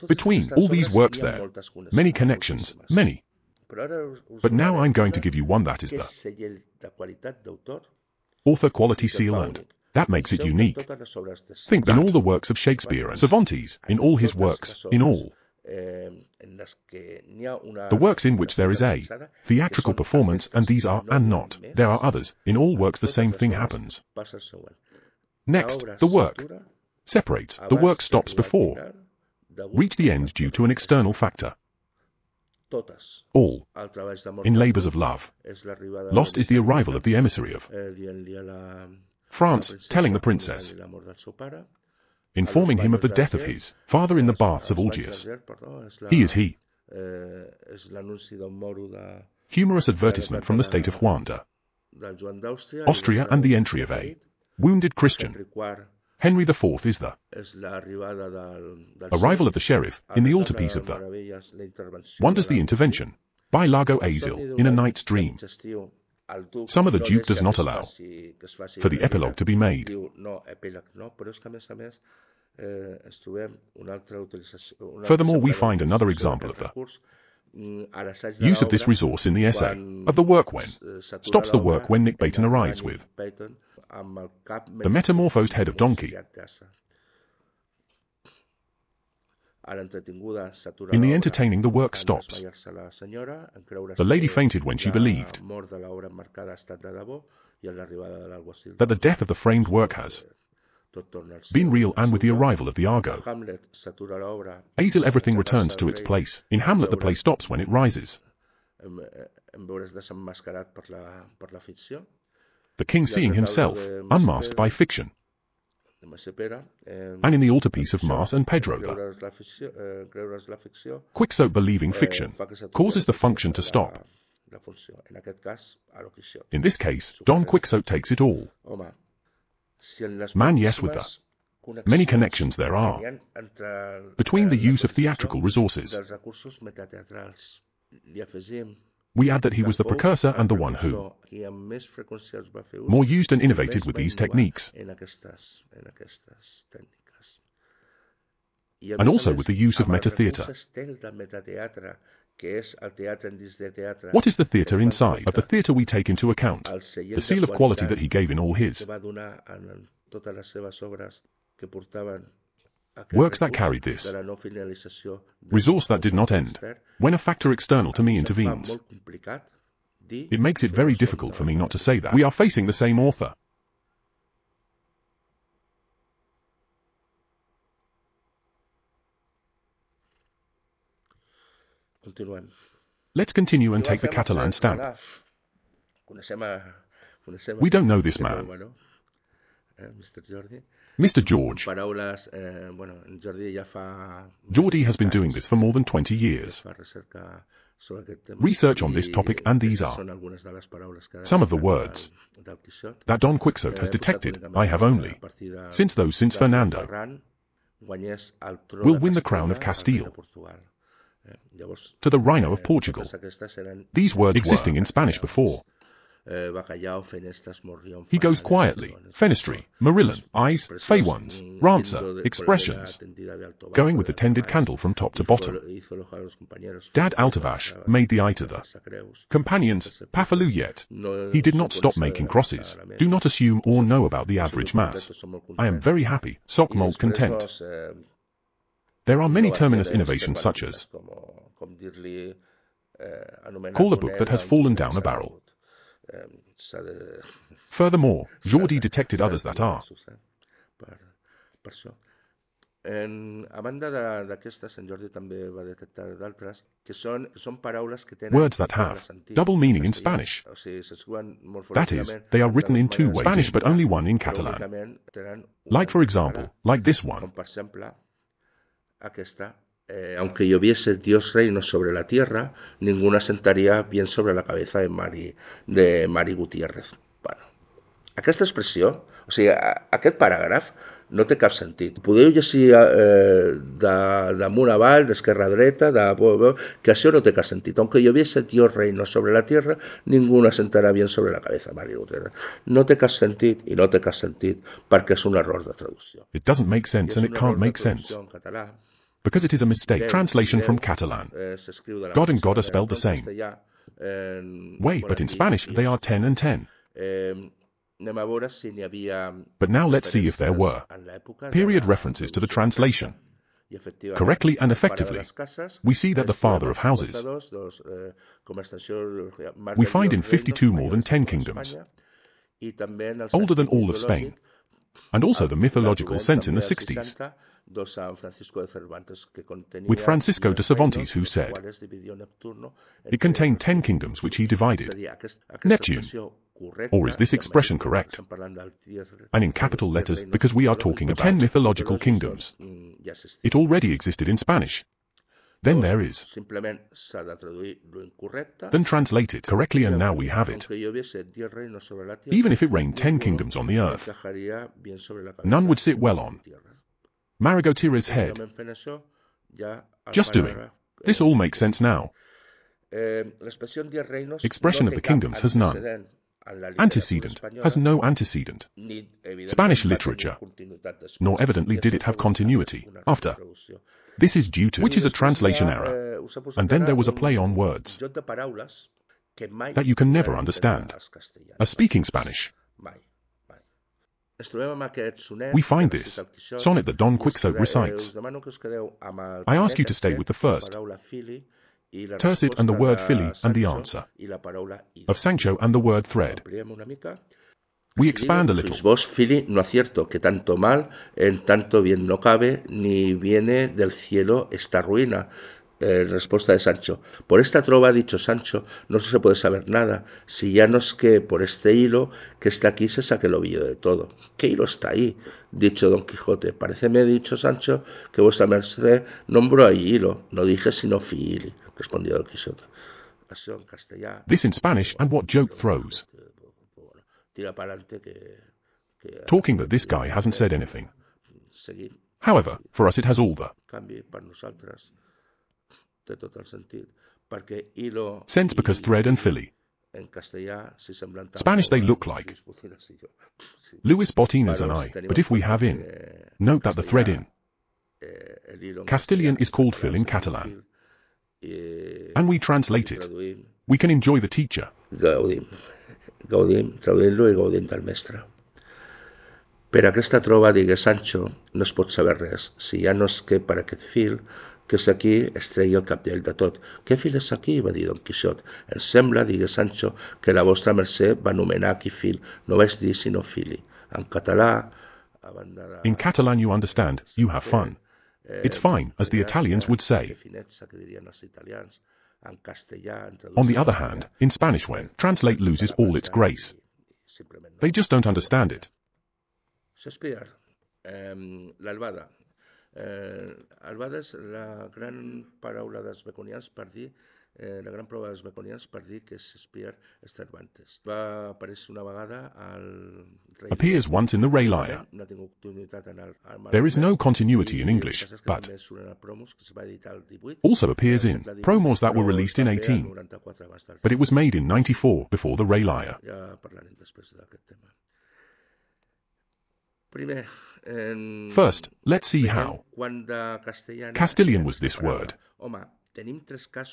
Between all these works there, many connections, many. But now I'm going to give you one that is the author quality seal, and that makes it unique. Think that in all the works of Shakespeare and Cervantes, in all his works, in all the works in which there is a theatrical performance, and these are, and not, there are others, in all works the same thing happens. Next, the work separates, the work stops before reach the end due to an external factor. All. In Labours of Love, Lost is the arrival of the emissary of France, telling the princess, informing him of the death of his father in the baths of Algius. He is he. Humorous advertisement from the state of Juanda, Austria, and the entry of a wounded Christian. Henry IV is the arrival of the sheriff in the altarpiece of the Wonders, the intervention by Lago Azil in A Night's Dream. Some of the Duke does not allow for the epilogue to be made. Furthermore, we find another example of the use of this resource in the essay of the work when stops the work when Nick Baton arrives with the metamorphosed head of donkey. In the entertaining, the work stops. The lady fainted when she believed that the death of the framed work has been real and with the arrival of the Argo. Asil everything returns to its place. In Hamlet the play stops when it rises. The king seeing himself, unmasked by fiction. And in the altarpiece of Mars and Pedro, Quixote believing fiction causes the function to stop. In this case, Don Quixote takes it all. Man, yes, with the many connections there are between the use of theatrical resources. We add that he was the precursor and the one who more used and innovated with these techniques, and also with the use of meta-theatre. What is the theatre inside of the theatre we take into account? The seal of quality that he gave in all his works that carried this resource that did not end. When a factor external to me intervenes, it makes it very difficult for me not to say that we are facing the same author. Let's continue and take the Catalan stamp. We don't know this man. Mr. George. Jordi has been doing this for more than 20 years. Research on this topic, and these are some of the words that Don Quixote has detected. I have only since Fernando will win the crown of Castile to the Reino of Portugal. These words existing in Spanish before. He goes quietly, fenestry, Marillan, eyes, fey ones, rancer, expressions, going with the tended candle from top to bottom. Dad Altavash made the eye to the companions, Pafalu yet. He did not stop making crosses. Do not assume or know about the average mass. I am very happy, sock mold content. There are many terminus innovations such as call a book that has fallen down a barrel. Furthermore, Jordi detected others that are words that have double meaning in Spanish. That is, they are written in two ways, Spanish but only one in Catalan. Like for example, like this one. Aunque lloviese Dios reino sobre la tierra, ninguna sentaria bien sobre la cabeza de Mari Gutiérrez. Bueno, aquesta expressió, o sigui, aquest paràgraf no té cap sentit. Podeu llegir d'amunt avall, d'esquerra a dreta, que això no té cap sentit. Aunque lloviese Dios reino sobre la tierra, ninguna sentarà bien sobre la cabeza de Mari Gutiérrez. No té cap sentit i no té cap sentit perquè és un error de traducció. It doesn't make sense and it can't make sense. Because it is a mistake translation from Catalan. God and God are spelled the same way, but in Spanish they are 10 and 10. But now let's see if there were period references to the translation. Correctly and effectively, we see that the father of houses we find in 52 more than 10 kingdoms, older than all of Spain, and also the mythological sense in the 60s. With Francisco de Cervantes, who said it contained 10 kingdoms which he divided. Neptune. Or is this expression correct? And in capital letters, because we are talking about 10 mythological kingdoms. It already existed in Spanish. Then there is. Then translate it correctly, and now we have it. Even if it rained 10 kingdoms on the earth, none would sit well on Mari Gutierrez's head. Just doing. This all makes sense now. Expression of the kingdoms has none. Antecedent has no antecedent. Spanish literature, nor evidently did it have continuity after. This is due to, which is a translation error. And then there was a play on words that you can never understand. A speaking Spanish. We find this sonnet that Don Quixote recites. I ask you to stay with the first, tercet and the word fili and the answer, of Sancho and the word thread. We expand a little. Vos fili no acierto, que tanto mal en tanto bien no cabe, ni viene del cielo esta ruina. Respuesta de Sancho. Por esta trova, ha dicho Sancho, no se puede saber nada, si ya no es que por este hilo que está aquí se saque el ovillo de todo. ¿Qué hilo está ahí? Dicho Don Quijote. Paréceme, dicho Sancho, que vuestra merced nombró ahí hilo, no dije sino fili, respondió Don Quijote. This in Spanish, and what joke throws. Talking that this guy hasn't said anything. However, for us it has all the sense because thread and filly. Spanish they look like. Luis Botinas and I, but if we have in, note that the thread in. Castilian is called fill in Catalan. And we translate it. We can enjoy the teacher. Gaudim, traduint-lo i gaudim del mestre. Per aquesta trova, digué Sancho, no es pot saber res, si ja no és que per aquest fil, que és aquí, es tregui el capdell de tot. Què fil és aquí? Va dir Don Quixot. Em sembla, digué Sancho, que la vostra mercè va anomenar aquí fil, no vaig dir sinó fili. En català, a banda de... In Catalan you understand, you have fun. It's fine, as the Italians would say. On the other hand, in Spanish when translate loses all its grace. They just don't understand it. Shakespeare, l'albada. Albada és la gran paraula dels beconians per dir, la gran prova dels beconians per dir que Shakespeare és Cervantes. Va aparèixer una vegada al Rei. Appears once in the Rey Lear. There is no continuity in English, but also appears in promos that were released in 18, but it was made in 94 before the Rey Lear. First, let's see how. Castilian was this word.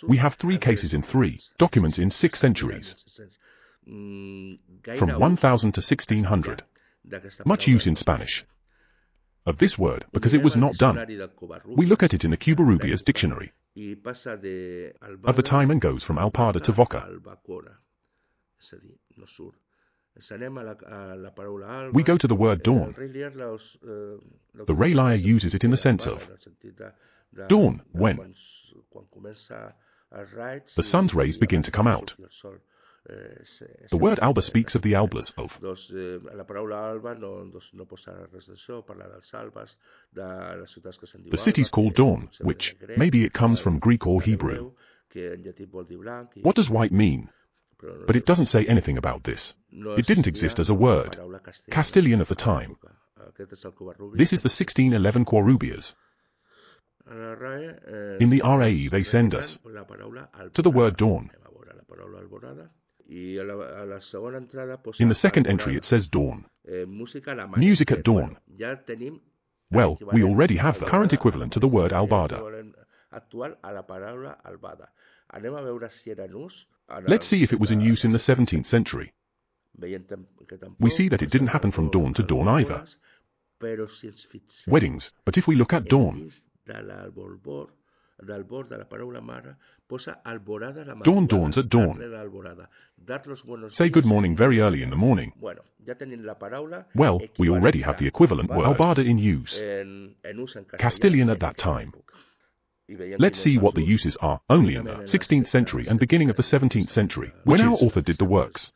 We have 3 cases in 3 documents in 6 centuries, from 1000 to 1600. Much use in Spanish of this word because it was not done. We look at it in the Cuba-Rubias dictionary of the time and goes from Alpada to Voca. We go to the word dawn. The Rey Lear uses it in the sense of dawn, when the sun's rays begin to come out. The word alba speaks of the alblas of. The city's called dawn, which, maybe it comes from Greek or Hebrew. What does white mean? But it doesn't say anything about this. It didn't exist as a word. Castilian of the time. This is the 1611 Covarrubias. In the RAE they send us to the word dawn. In the second entry it says dawn. Music at dawn. Well, we already have the current equivalent to the word albada. Let's see if it was in use in the 17th century. We see that it didn't happen from dawn to dawn either. Weddings, but if we look at dawn, dawn dawns at dawn. Say good morning very early in the morning. Well, we already have the equivalent word albada in use. Castilian at that time. Let's see what the uses are only in the 16th century and beginning of the 17th century, when our author did the works.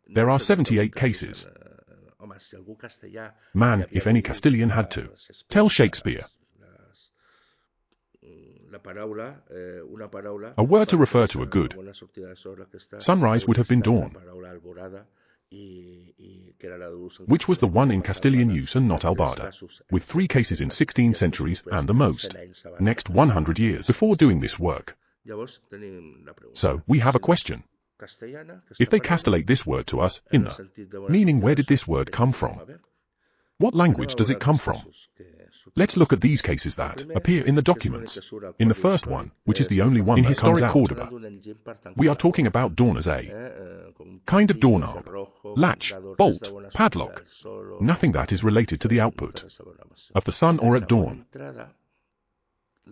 There are 78 cases. Man, if any Castilian had to tell Shakespeare. A word to refer to a good sunrise would have been dawn, which was the one in Castilian use and not albada, with 3 cases in 16 centuries and the most next 100 years before doing this work. So, we have a question. If they castellate this word to us in the meaning, where did this word come from? What language does it come from? Let's look at these cases that appear in the documents. In the first one, which is the only one in historic Córdoba, we are talking about dawn as a kind of doorknob, latch, bolt, padlock, nothing that is related to the output of the sun or at dawn.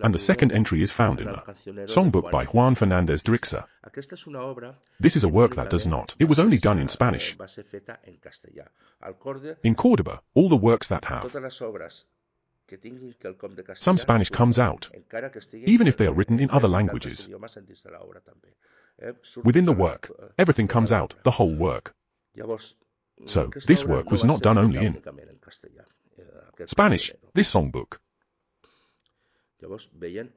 and the second entry is found in the Songbook by Juan Fernández de Rixa. This is a work that does not. It was only done in Spanish. In Córdoba, all the works that have some Spanish comes out, even if they are written in other languages. Within the work, everything comes out, the whole work. So, this work was not done only in Spanish, this songbook.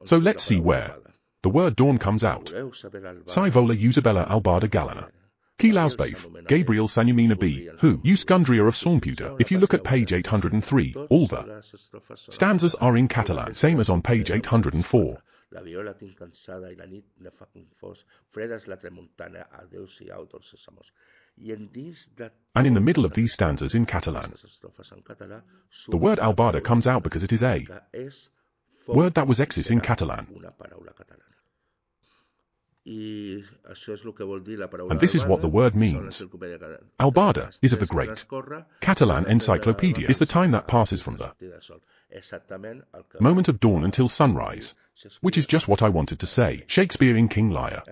So let's see where the word dawn comes out. Si vola Eusebella Albada Galana. Kilaus Baif, Gabriel Sanumina B, who, Euskundria of Songputer. If you look at page 803, all the stanzas are in Catalan, same as on page 804. And in the middle of these stanzas in Catalan, the word albada comes out because it is a word that was exis in Catalan. And this is what the word means. Albada is of the great Catalan encyclopedia, is the time that passes from the moment of dawn until sunrise, which is just what I wanted to say. Shakespeare in King Lear.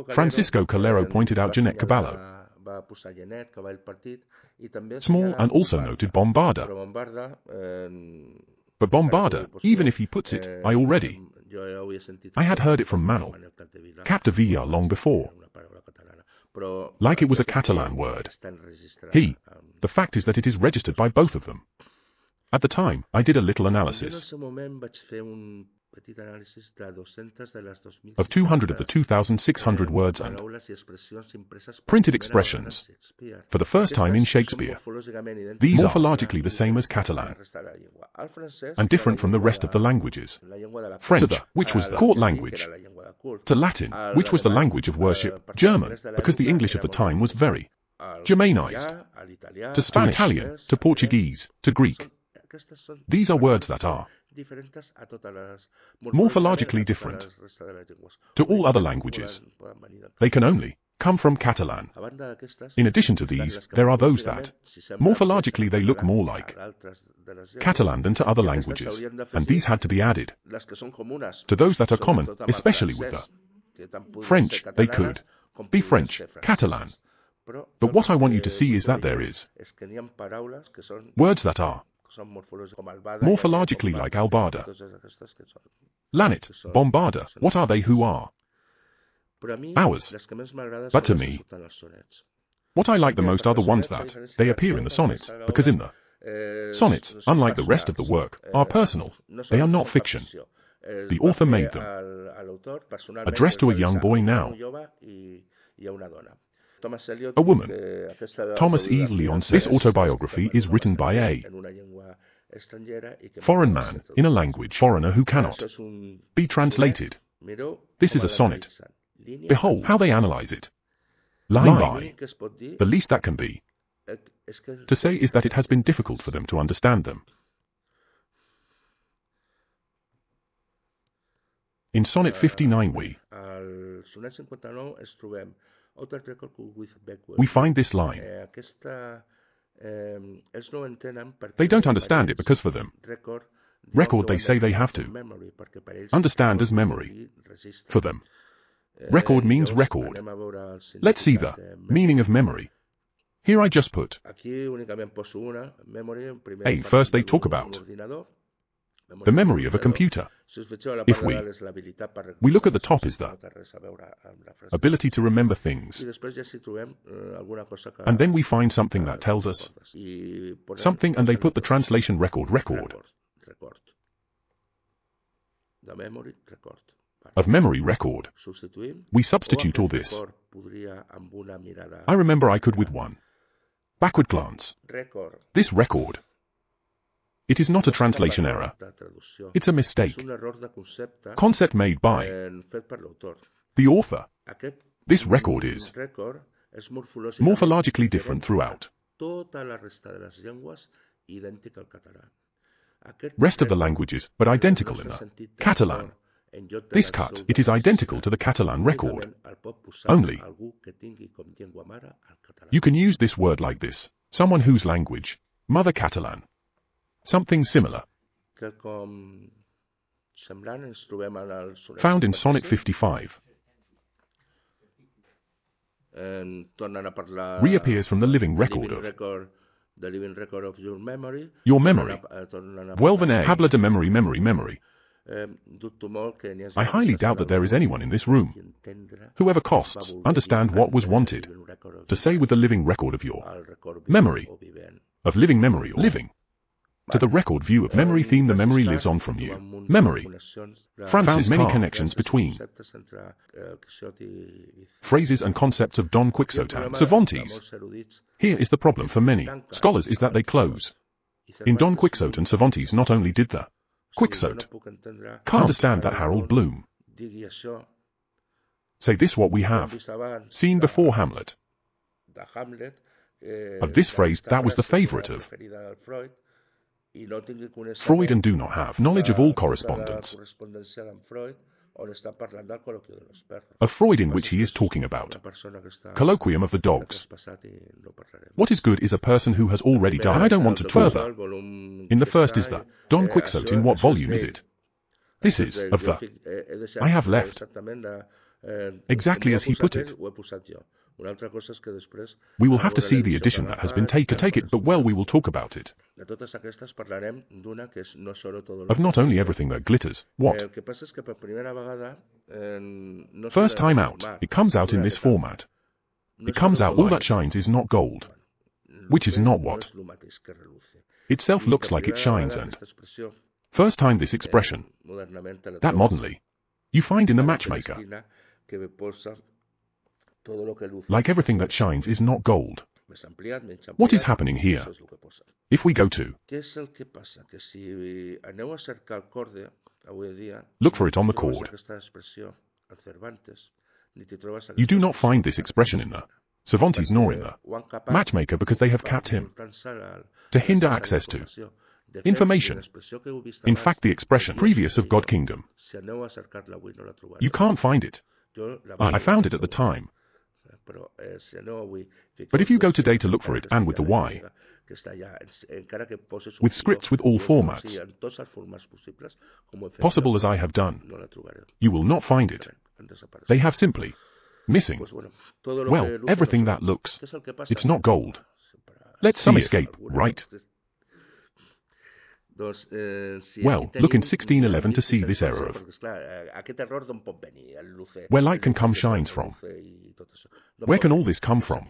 Francisco Calero pointed out Jeanette Caballo. Small and also noted Bombarda. But Bombarda, even if he puts it, I had heard it from Manuel Capdevila long before, like it was a Catalan word. The fact is that it is registered by both of them. At the time, I did a little analysis of 200 of the 2,600 words and printed expressions for the first time in Shakespeare. These are morphologically the same as Catalan and different from the rest of the languages. French, which was the court language, to Latin, which was the language of worship, German, because the English of the time was very Germanized, to Spanish, to Italian, to Portuguese, to Greek. These are words that are morphologically different to all other languages. They can only come from Catalan. In addition to these, there are those that, morphologically they look more like Catalan than to other languages, and these had to be added to those that are common, especially with the French. They could be French, Catalan. But what I want you to see is that there is words that are morphologically like albada, lanet, bombarda. What are they? Who are ours? But to me, what I like the most are the ones that they appear in the sonnets, because in the sonnets, unlike the rest of the work, are personal. They are not fiction. The author made them addressed to a young boy now, a woman. Thomas E. Leon says this autobiography is written by a foreign man in a language foreigner who cannot be translated. This is a sonnet. Behold how they analyze it. Line by. The least that can be to say is that it has been difficult for them to understand them. In Sonnet 59 we find this line. They don't understand it because for them, record they say they have to understand as memory. For them, record means record. Let's see the meaning of memory. Here I just put A. First they talk about the memory of a computer. If we look at the top is the ability to remember things. And then we find something that tells us something and they put the translation record. Of memory record. We substitute all this. I remember I could with one backward glance. This record. It is not a translation error. It's a mistake. Concept made by the author. This record is morphologically different throughout. Rest of the languages, but identical in the Catalan. This cut, it is identical to the Catalan record. Only, you can use this word like this. Someone whose language, mother Catalan. Something similar. found in Sonnet 55, reappears from the living record of your memory. Vuelven a habla de memory. I highly doubt that there is anyone in this room who ever costs understand what was wanted to say with the living record of your memory, of living memory or living. To the record view of memory theme, the memory lives on from you. Memory. Francis many connections between phrases and concepts of Don Quixote and Cervantes. Here is the problem for many scholars is that they close. In Don Quixote and Cervantes not only did the Quixote can't understand that Harold Bloom say this what we have seen before Hamlet. Of this phrase that was the favorite of Freud and do not have knowledge of all correspondence of Freud in which he is talking about colloquium of the dogs. What is good is a person who has already died. I don't want to further. In the first is the Don Quixote. In what volume is it? This is of the I have left exactly as he put it. We will have to see the edition that has been taken to take it, but well, we will talk about it. Of not only everything that glitters, what? First time out, it comes out in this format. It comes out all that shines is not gold, which is not what itself looks like it shines, and first time this expression, that modernly, you find in the matchmaker. Like everything that shines is not gold. What is happening here? If we go to look for it on the chord, you do not find this expression in the Cervantes nor in the matchmaker because they have capped him to hinder access to information. In fact, the expression previous of God Kingdom, you can't find it. I found it at the time. But if you go today to look for it and with the Y, with scripts with all formats, possible as I have done, you will not find it. They have simply missing. Well, everything that looks, it's not gold. Let's see escape, right? Well, look in 1611 to see this error of where light can come shines from. Where can all this come from?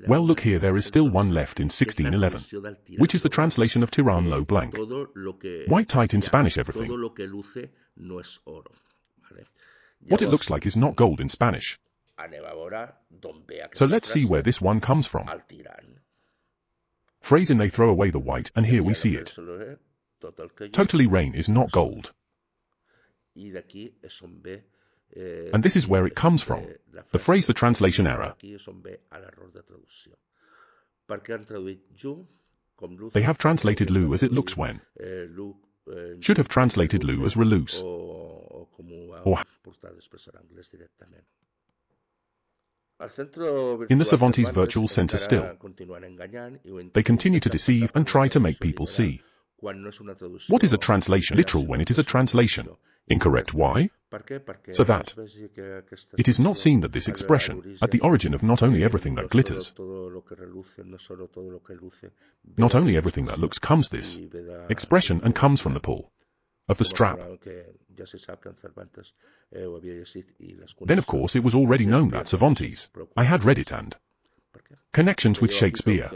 Well, look here, there is still one left in 1611, which is the translation of Tirán lo blanc. White tight in Spanish everything. What it looks like is not gold in Spanish. So let's see where this one comes from. Phrase in they throw away the white, and here we see it. Totally rain is not gold. And this is where it comes from. The phrase, the translation error. They have translated lu as it looks when. Should have translated lu as reluce. Or in the Cervantes virtual center still, they continue to deceive and try to make people see. What is a translation? Literal when it is a translation. Incorrect. Why? So that it is not seen that this expression, at the origin of not only everything that glitters, not only everything that looks comes this expression and comes from the pull of the strap. Then of course it was already known that Cervantes, I had read it, and connections with Shakespeare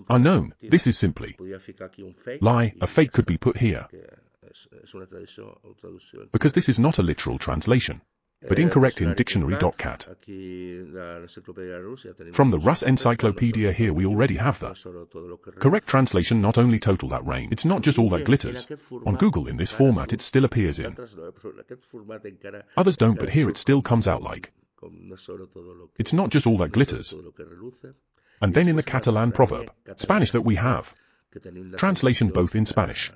are known. This is simply lie. A fake could be put here because this is not a literal translation, but incorrect in dictionary.cat. From the Rus Encyclopedia here we already have the correct translation, not only total that rain, it's not just all that glitters. On Google in this format it still appears in. Others don't, but here it still comes out like. It's not just all that glitters. And then in the Catalan proverb, Spanish that we have, translation both in Spanish.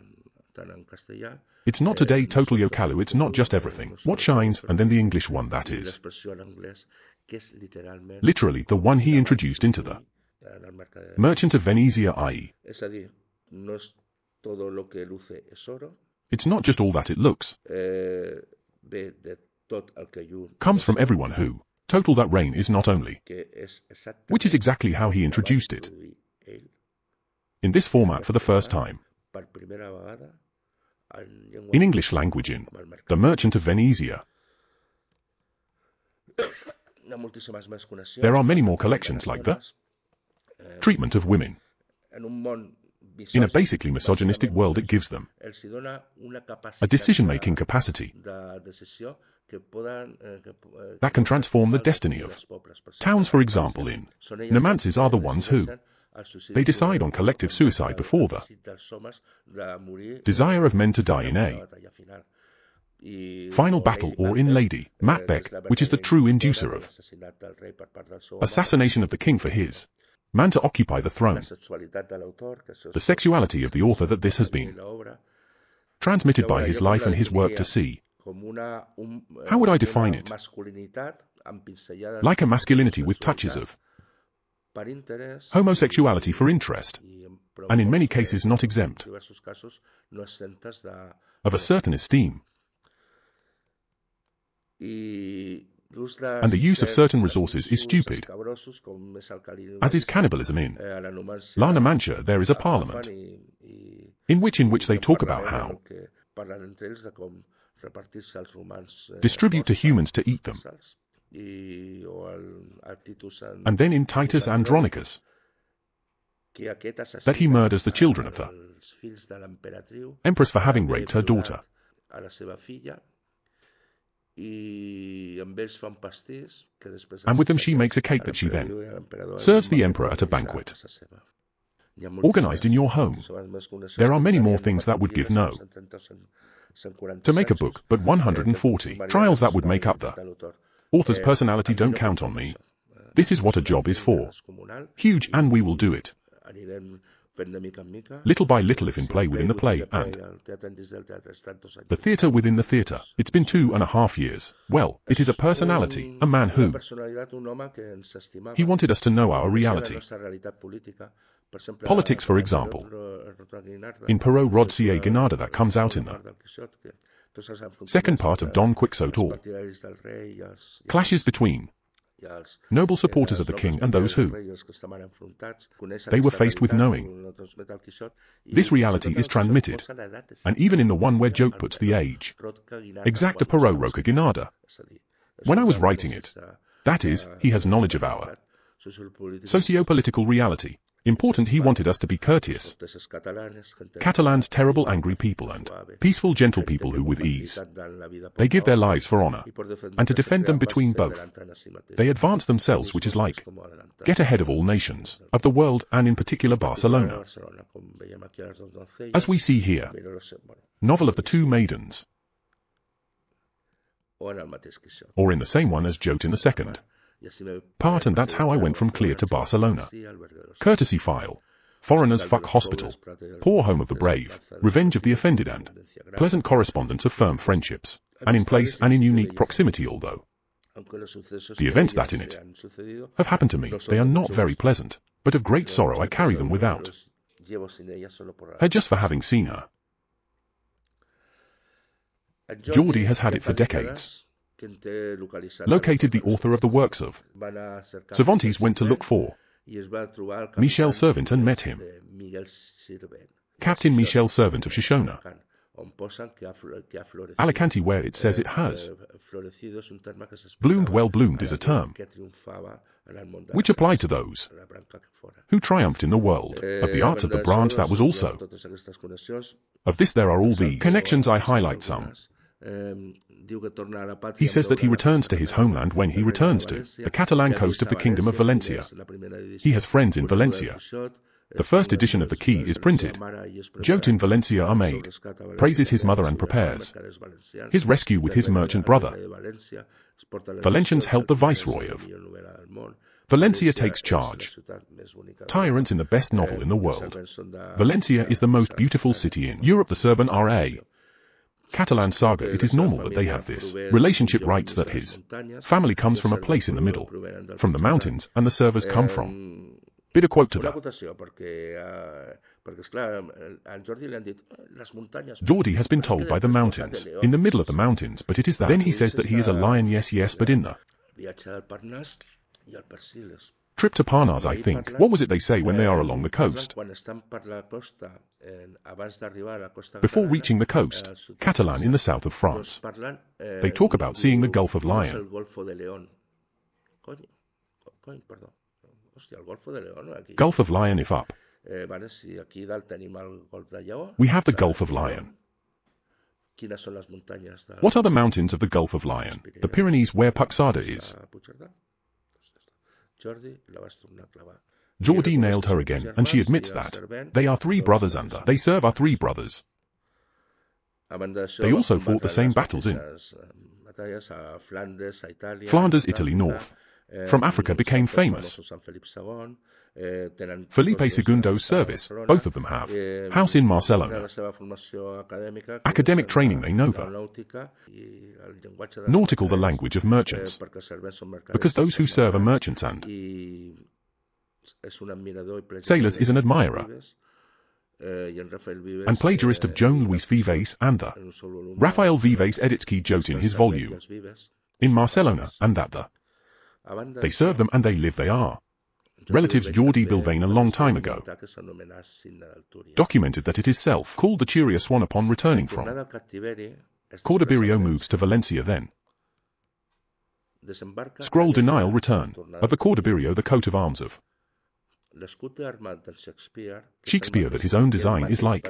It's not today totally ocalu, it's not just everything. What shines, and then the English one that is. Literally the one he introduced into the Merchant of Venezia, i.e. todo lo que luce es oro. It's not just all that it looks. Ve de tot el que llum Comes és from or, everyone who. Total that rain is not only. que és exactament Which is exactly how he el que va introduced it. introduir ell In this format for the first time. per primera vegada en llengua In English language in amb el mercat. The Merchant of Venezia. Hi ha moltíssimes més connexions. There are many more collections like the treatment of women. En un món In a basically misogynistic world, it gives them els hi dona una a capacitat decision-making capacity de decisió que poden that can transform the destiny of towns, for example, in Numances are the ones who they decide on collective suicide before the desire of men to die in a final battle, or in Lady Macbeth, which is the true inducer of assassination of the king for his man to occupy the throne. The sexuality of the author that this has been transmitted by his life and his work to see. How would I define it? Like a masculinity with touches of homosexuality for interest, and in many cases not exempt of a certain esteem. And the use of certain resources is stupid, as is cannibalism in La Numancia. There is a parliament in which they talk about how distribute to humans to eat them. And then in Titus Andronicus, that he murders the children of the empress for having raped her daughter. And with them she makes a cake that she then serves the emperor at a banquet. Organized in your home. There are many more things that would give no to make a book, but 140 trials that would make up the author's personality don't count on me. This is what a job is for. Huge, and we will do it. Little by little, if in play within the play, and the theatre within the theatre. It's been 2.5 years. Well, it is a personality, a man who he wanted us to know our reality. Politics, for example. In Perrault Rodcier Guinarda, that comes out in the second part of Don Quixote. Clashes between noble supporters of the king and those who they were faced with knowing. This reality is transmitted, and even in the one where joke puts the age exact a Perrault Roca Guinarda. When I was writing it, that is, he has knowledge of our socio-political reality. Important, he wanted us to be courteous. Catalans, terrible angry people, and peaceful gentle people who with ease they give their lives for honor, and to defend them between both they advance themselves, which is like get ahead of all nations of the world, and in particular Barcelona. As we see here, novel of the two maidens, or in the same one as Jote in the second part, and that's how I went from Clear to Barcelona. Courtesy file. Foreigners fuck hospital. Poor home of the brave. Revenge of the offended, and pleasant correspondence of firm friendships. And in place and in unique proximity, although the events that in it have happened to me, they are not very pleasant, but of great sorrow I carry them without her just for having seen her. Jordi has had it for decades. Located the author of the works of Cervantes, went to look for Miquel Sirvent and met him. Captain Miquel Sirvent of Xixona, Alicante, where it says it has bloomed. Well, bloomed is a term which applied to those who triumphed in the world of the arts of the branch that was also of this. There are all these connections. I highlight some. He says that he returns to his homeland when he returns to the Catalan coast of the Kingdom of Valencia. He has friends in Valencia. The first edition of the key is printed. Jote in Valencia are made. Praises his mother and prepares his rescue with his merchant brother. Valencians help the viceroy of Valencia takes charge. Tyrants in the best novel in the world. Valencia is the most beautiful city in Europe. The Serban R.A. Catalan saga. It is normal that they have this relationship. Writes that his family comes from a place in the middle, from the mountains, and the servers come from Bit a quote to Una that. acotació, perquè esclar, al Jordi li han dit les muntanyes. Geordie has been told by the mountains, in the middle of the mountains, but it is that. Then he says that he is a lion, yes, yes, but in the Viatge del Parnàs i el Persiles. trip to Parnas, I think. What was it they say when they are along the coast? Quan estan per la costa, abans d'arribar a la costa Before reaching the coast, Catalan in the south of France, they talk about seeing the Gulf of Lion. El Golfo de León. Cony, perdó. Hòstia, el Golfo de León, aquí. Gulf of Lion if up. Vale, si aquí dalt tenim el Golf de Lleó. We have the Gulf of Lion. Quines són les muntanyes de... What are the mountains of the Gulf of Lion? The Pyrenees where Puxada is. Geordie nailed her again, and she admits that. They are three brothers under. They serve our three brothers. They also fought the same battles in Flanders, Italy North. From Africa became famous. Felipe II's service, both of them have. House in Barcelona. Academic training they know that. Nautical the language of merchants. Because those who serve are merchants and sailors is an admirer and plagiarist of Joan Luis Vives and the Rafael Vives edits Quixote in his volume in Barcelona, and that the they serve them and they live they are. Relatives Geordie Bilvain a long time ago documented that it is self called the Churia Swan upon returning from Cordobirio moves to Valencia then. Scroll denial return of the Cordobirio the coat of arms of Shakespeare that his own design is like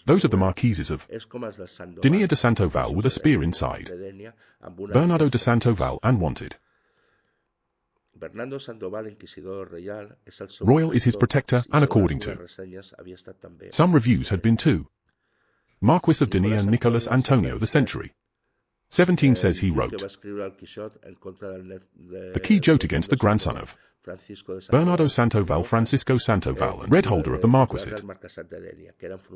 those of the Marquises of Denia de Santoval with a spear inside, Bernardo de Santoval and wanted. Royal is his protector, and according to some reviews had been too. Marquis of Denia Nicolas Antonio the Century. 17 says he wrote the Quixote against the grandson of Bernardo Santoval Francisco Santoval, red holder of the Marquisate,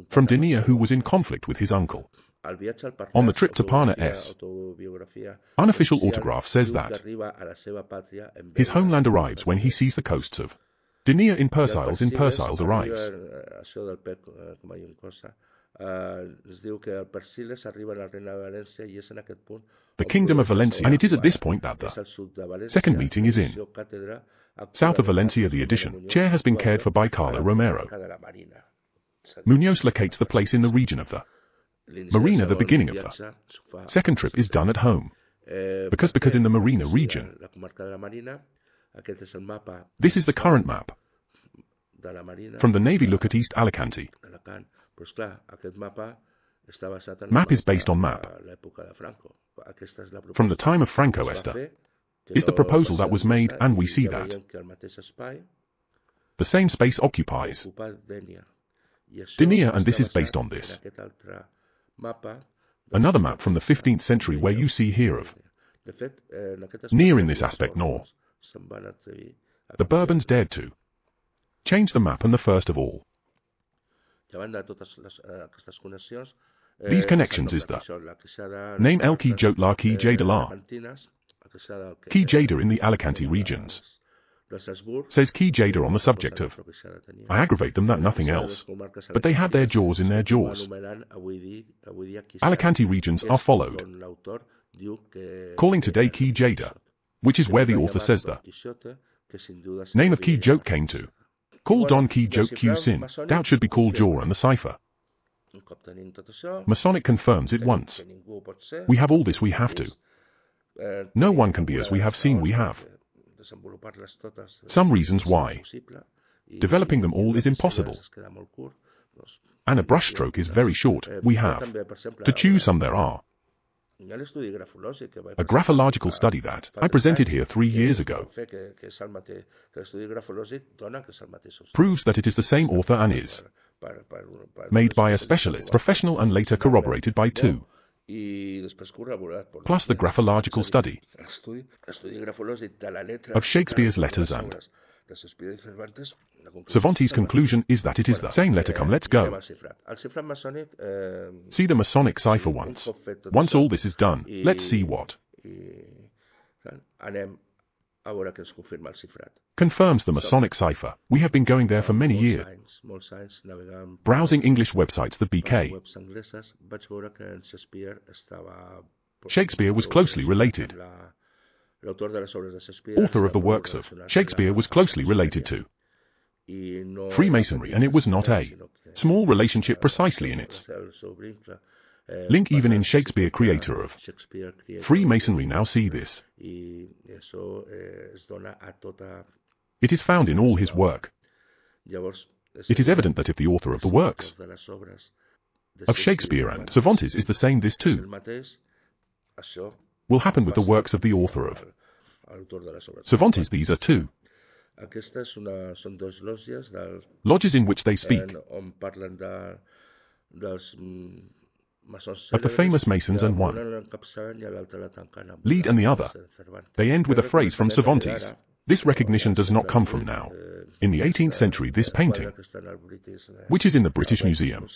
from Denia who was in conflict with his uncle. On the trip to Parnas, unofficial autograph says that his homeland arrives when he sees the coasts of Denia in Persiles arrives. The Kingdom of Valencia, and it is at this point that the second meeting is in. South of Valencia the edition, chair has been cared for by Carlo Romero. Munoz locates the place in the region of the Marina the beginning of the second trip is done at home. Because in the Marina region, this is the current map. From the Navy look at East Alicante. Map is based on map. From the time of Franco Esta is the proposal that was made, and we see that the same space occupies Denia, and this is based on this. Another map from the 15th century where you see here of near in this aspect nor. The Bourbons dared to change the map, and the first of all these connections is the name El Quixote la Quijada la Quijada in the Alicante regions. Says Quijada on the subject of I aggravate them that nothing else, but they had their jaws in their jaws. Alicante regions are followed, calling today Quijada, which is where the author says the name of Quixote came to. Called Don Quixote Q Sin, doubt should be called Jaw and the cipher. Masonic confirms it once. We have all this we have to. No one can be as we have seen we have. Some reasons why. Developing them all is impossible. And a brushstroke is very short. We have to choose some there are. A graphological study that I presented here 3 years ago proves that it is the same author and is made by a specialist, professional, and later corroborated by two. Plus the graphological study of Shakespeare's letters and Cervantes' conclusion is that it is the same letter. Come, let's go. See the Masonic cipher once. Once all this is done, let's see what confirms the Masonic cipher. We have been going there for many years, browsing English websites the BK. Shakespeare was closely related. Author of the works of Shakespeare was closely related to Freemasonry, and it was not a small relationship precisely in its link. Even in Shakespeare, creator of Freemasonry, now see this. It is found in all his work. It is evident that if the author of the works of Shakespeare and Cervantes is the same, this too will happen with the works of the author of Cervantes. These are two lodges in which they speak of the famous Masons, and one lead and the other. They end with a phrase from Cervantes. This recognition does not come from now. In the 18th century, this painting, which is in the British Museum,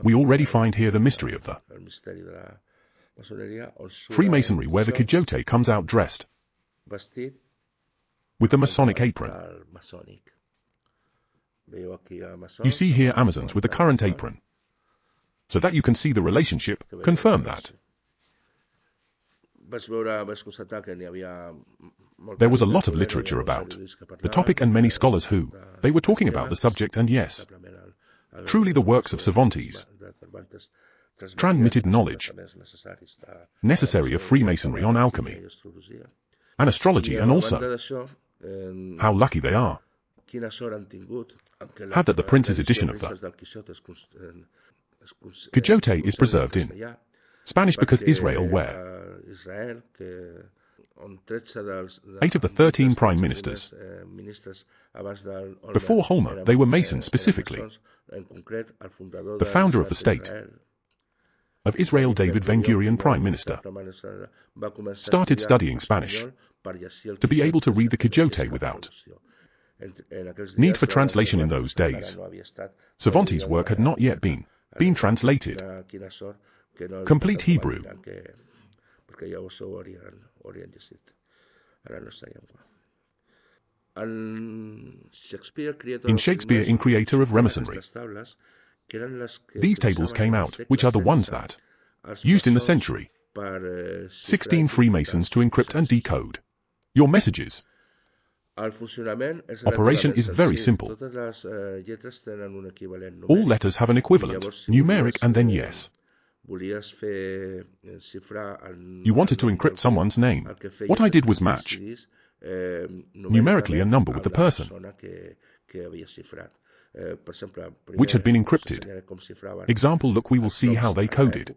we already find here the mystery of the Freemasonry, where the Quixote comes out dressed with the Masonic apron. You see here Amazons with the current apron, so that you can see the relationship, confirm that. There was a lot of literature about the topic and many scholars who, they were talking about the subject, and yes, truly the works of Cervantes transmitted knowledge necessary of Freemasonry on alchemy and astrology, and also how lucky they are had that the Prince's edition of the Quixote is preserved in Spanish, because Israel, where 8 of the 13 prime ministers before Homer, they were Masons, specifically the founder of the state of Israel, David Ben-Gurion, prime minister, started studying Spanish to be able to read the Quixote without need for translation in those days. Cervantes' work had not yet been translated complete Hebrew. In Shakespeare, in creator of Freemasonry, these tables came out, which are the ones that used in the century 16 Freemasons to encrypt and decode your messages. Operation is very simple. All letters have an equivalent, numeric, and then yes. You wanted to encrypt someone's name. What I did was match numerically a number with the person which had been encrypted. Example, look, we will see how they coded.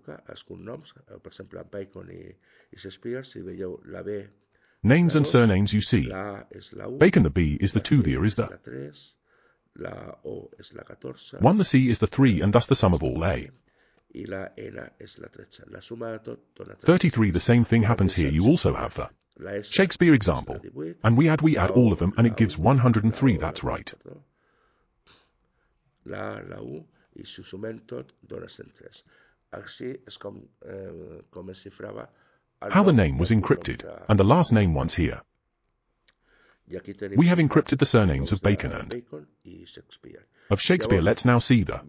Names and surnames you see. Bacon, the B is the 2, the A is the 1, the C is the 3, and thus the sum of all A. 33, the same thing happens here. You also have the Shakespeare example, and we add all of them, and it gives 103, that's right. How the name was encrypted, and the last name once here. We have encrypted the surnames of Bacon and of Shakespeare. Let's now see the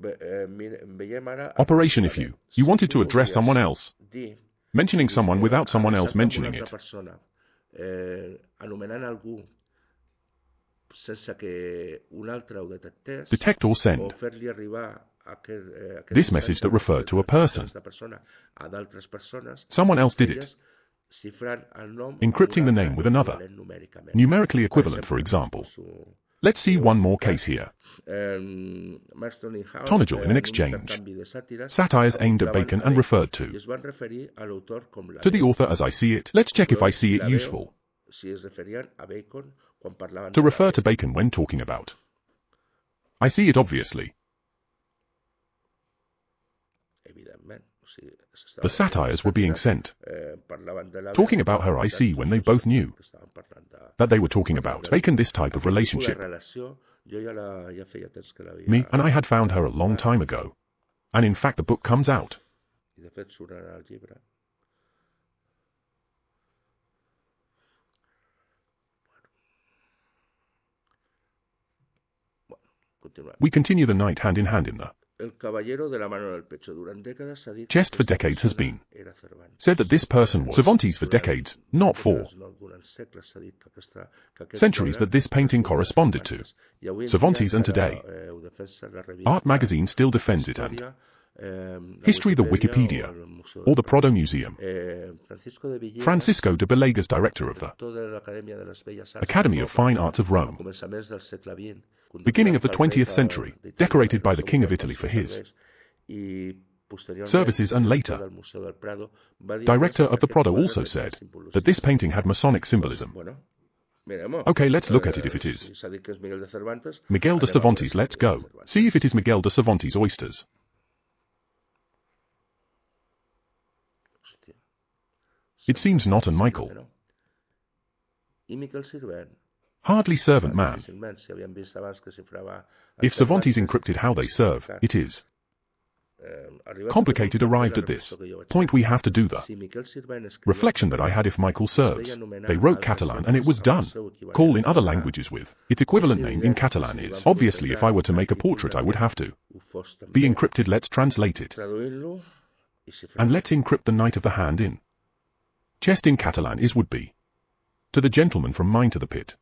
operation. If you wanted to address someone else, mentioning someone without someone else mentioning it, detect or send this message that referred to a person. Someone else did it, encrypting the name with another, numerically equivalent, for example. Let's see one more case here. Tonagel in an exchange. Satires aimed at Bacon and referred to the author as I see it. Let's check if I see it useful to refer to Bacon when talking about I see it, obviously. The satires were being sent, talking about her I see, when they both knew that they were talking about Bacon. This type of relationship, me and I had found her a long time ago, and in fact the book comes out. We continue the knight hand in hand in the chest for decades has been said that this person was Cervantes for decades, not for centuries that this painting corresponded to Cervantes, and today Art magazine still defends it, and History, the Wikipedia, or the Prado Museum. Francisco de Belega's director of the Academy of Fine Arts of Rome, beginning of the 20th century, decorated by the King of Italy for his services, and later director of the Prado, also said that this painting had Masonic symbolism. Okay, let's look at it if it is Miguel de Cervantes. Let's go. See if it is Miguel de Cervantes' oysters. It seems not, and Michael. Hardly servant man. If Cervantes encrypted how they serve, it is complicated. Arrived at this point, we have to do the reflection that I had. If Michael serves, they wrote Catalan and it was done. Call in other languages with its equivalent name in Catalan is. Obviously, if I were to make a portrait, I would have to be encrypted. Let's translate it. And let's encrypt the knight of the hand in chest in Catalan is would be. To the gentleman from mine to the pit.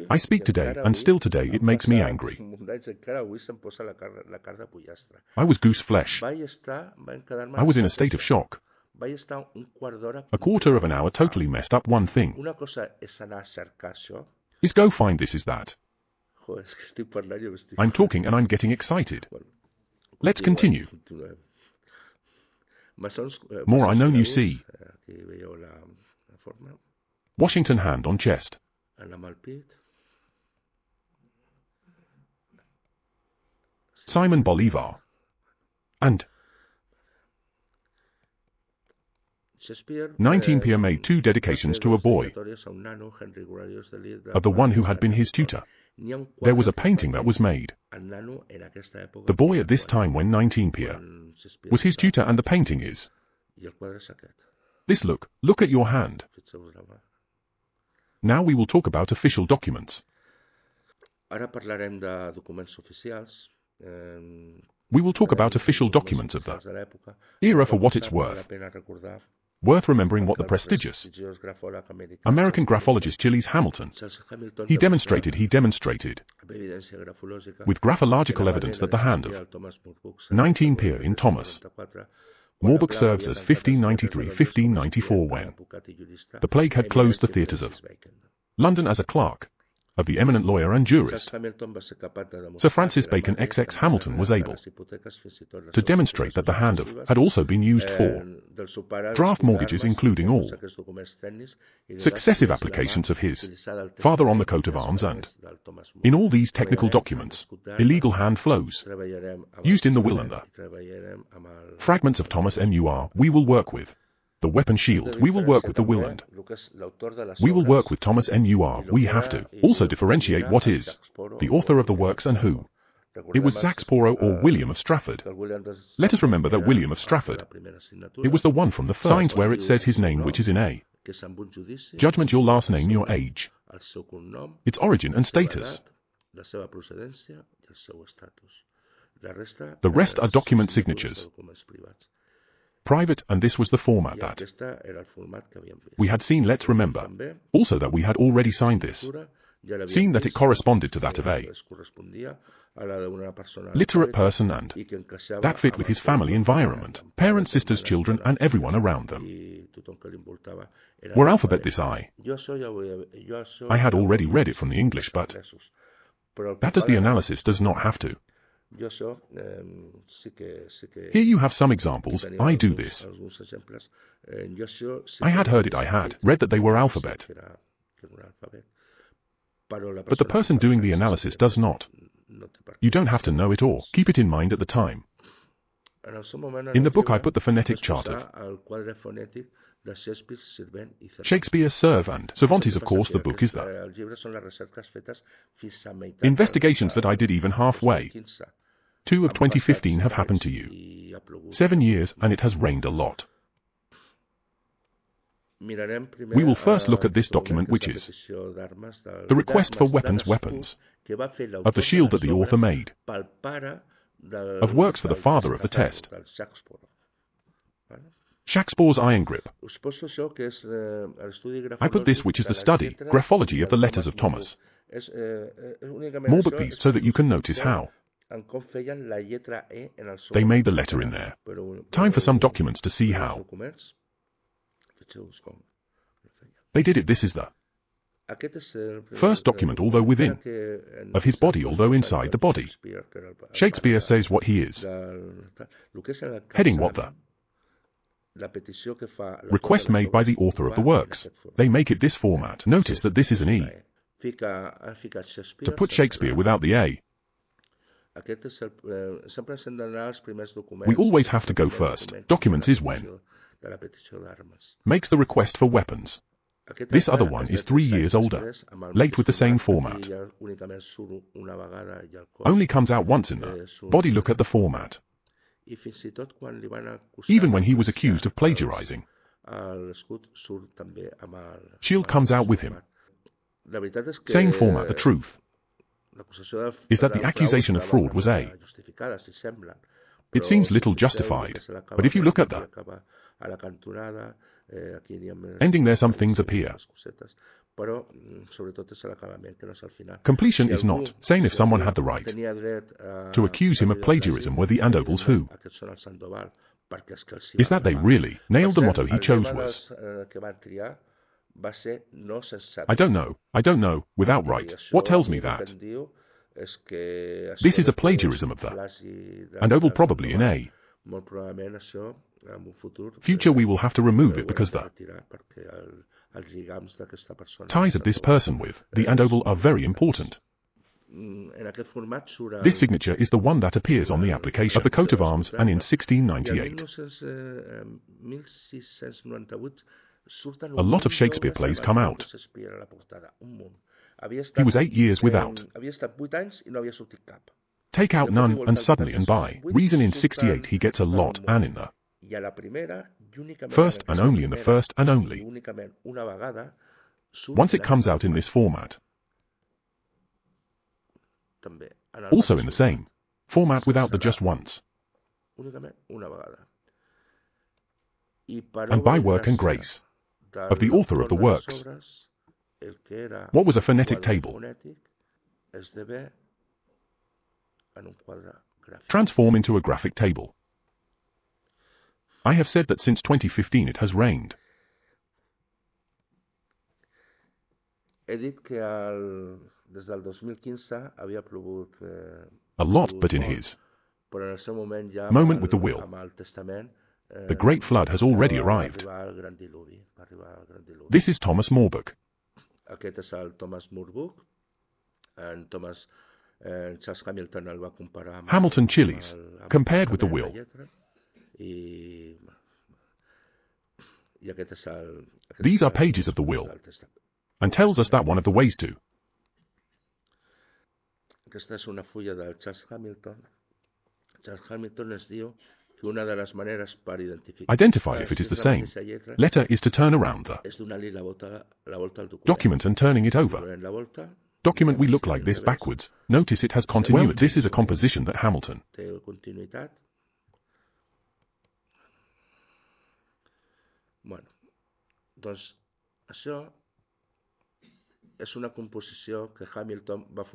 I speak today, and still today it makes me angry. I was goose flesh. I was in a state of shock. A quarter of an hour totally messed up. One thing is go find this is that. I'm talking and I'm getting excited. Let's continue. More I known, you see. Washington hand on chest. Simon Bolivar. And 19 Pierre made 2 dedications to a boy of the one who had been his tutor. There was a painting that was made. The boy at this time when 19 Pierre was his tutor, and the painting is this. Look at your hand. Now we will talk about official documents. We will talk about official documents of the era for what it's worth. Worth remembering what the prestigious American graphologist Chiles Hamilton, he demonstrated with graphological evidence that the hand of 19 Pierre in Thomas More book serves as 1593-1594 when the plague had closed the theatres of London as a clerk of the eminent lawyer and jurist Sir Francis Bacon XX Hamilton was able to demonstrate that the hand of had also been used for draft mortgages, including all successive applications of his father on the coat of arms, and in all these technical documents illegal hand flows used in the will and the fragments of Thomas Mur we will work with. The weapon shield, we will work with the will, and we will work with Thomas Mur. We have to also differentiate what is the author of the works and who. It was Saxporo or William of Strafford. Let us remember that William of Strafford, it was the one from the first signs where it says his name, which is in a judgment, your last name, your age, its origin and status. The rest are document signatures. Private, and this was the format that we had seen. Let's remember also that we had already signed this, seeing that it corresponded to that of a literate person and that fit with his family environment, parents, sisters, children, and everyone around them. Were alphabet this I had already read it from the English, but that does the analysis does not have to. Here you have some examples. I do this. I had heard it, I had read that they were alphabet. But the person doing the analysis does not. You don't have to know it or keep it in mind at the time. In the book I put the phonetic chart of Shakespeare, Cervantes, and Cervantes. Of course, the book is the investigations that I did even halfway. 2 of 2015 have happened to you. 7 years, and it has rained a lot. We will first look at this document, which is the request for weapons of the shield that the author made, of works for the father of the test, Shakespeare's iron grip. I put this, which is the study, graphology of the letters of Thomas, more but piece, so that you can notice how they made the letter in there. Time for some documents to see how they did it. This is the first document, although within, of his body, although inside the body. Shakespeare says what he is. Heading what the request made by the author of the works. They make it this format. Notice that this is an E. To put Shakespeare without the A, we always have to go first. Documents is when makes the request for weapons. This other one is 3 years older, late with the same format. Only comes out once in the body. Look at the format. Even when he was accused of plagiarizing, shield comes out with him. Same format. The truth is that the accusation of fraud was A. It seems little justified, but if you look at the ending there, some things appear. Completion is not saying if someone had the right to accuse him of plagiarism were the Andovals who is that they really nailed the motto he chose was I don't know, without right. What tells me that this is a plagiarism of the Andoval, probably in A. Future we will have to remove it because the ties of this person with the Andoval are very important. This signature is the one that appears on the application of the coat of arms, and in 1698. A lot of Shakespeare plays come out. He was 8 years without. Take out none, and suddenly and by reason in 68 he gets a lot, and in the first and only in the first and only. Once it comes out in this format. Also in the same format without the just once. And by work and grace of the author of the works. What was a phonetic table? Transform into a graphic table. I have said that since 2015 it has rained. A lot, but in his moment with the will, the great flood has already arrived. This is Thomas Moorbook. Hamilton Chiles, compared with the will. These are pages of the will, and tells us that one of the ways to identify if it is the same letter is to turn around the document and turning it over. Document we look like this backwards. Notice it has continuity. Well, this is a composition that Hamilton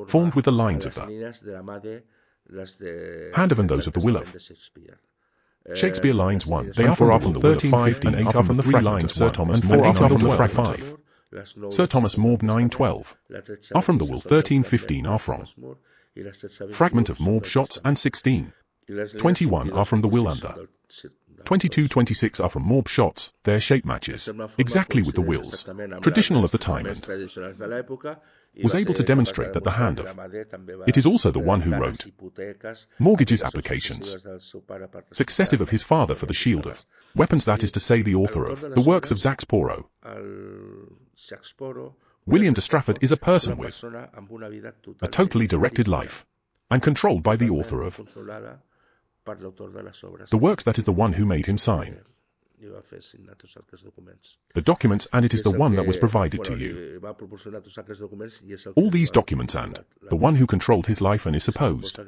formed with the lines of the hand of and those of the will of. Shakespeare lines 1. They are from the 13, 15, and 8 are from the 3 lines Sir Thomas and 4 are from the fragment 5. Sir Thomas More 9:12 are from the will. 13:15 are from fragment of More shots, and 16:21 are from the will under. 22:26 are from More shots. Their shape matches exactly with the wills traditional of the time, and was able to demonstrate that the hand of it is also the one who wrote mortgages applications successive of his father for the shield of weapons, that is to say the author of the works of Xixona. William de Strafford is a person with a totally directed life and controlled by the author of the works, that is the one who made him sign The documents, and it is the one that was provided to you. All these documents and the one who controlled his life and is supposed.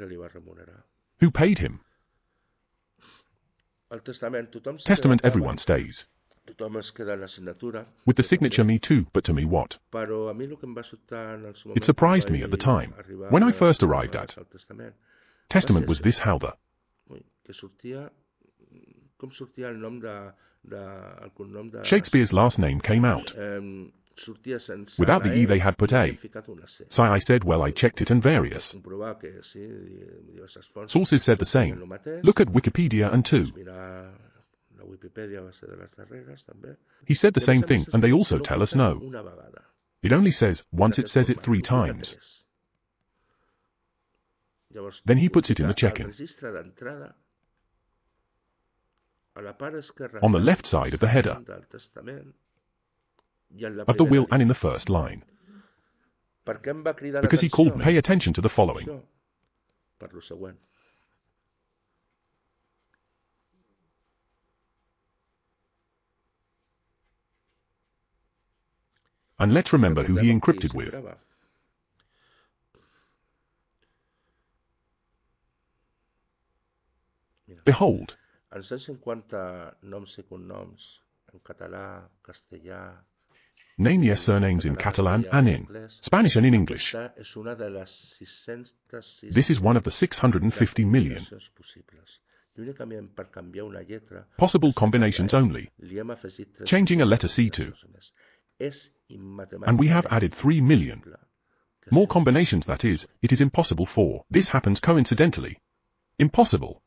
Who paid him? Testament, everyone stays. With the signature me too, but to me what? It surprised me at the time. When I first arrived at Testament was this how the Shakespeare's last name came out. Without the E they had put A. So I said, well, I checked it and various sources said the same. Look at Wikipedia and too. He said the same thing, and they also tell us no. It only says, once it says it 3 times. Then he puts it in the check-in. On the left side of the header of the will and in the first line. Because he called me, pay attention to the following. And let's remember who he encrypted with. Behold. Name yes surnames in Catalan and in Spanish and in English. This is one of the 650 million possible combinations only. Changing a letter C to. And we have added 3 million more combinations, that is, it is impossible for. This happens coincidentally. Impossible.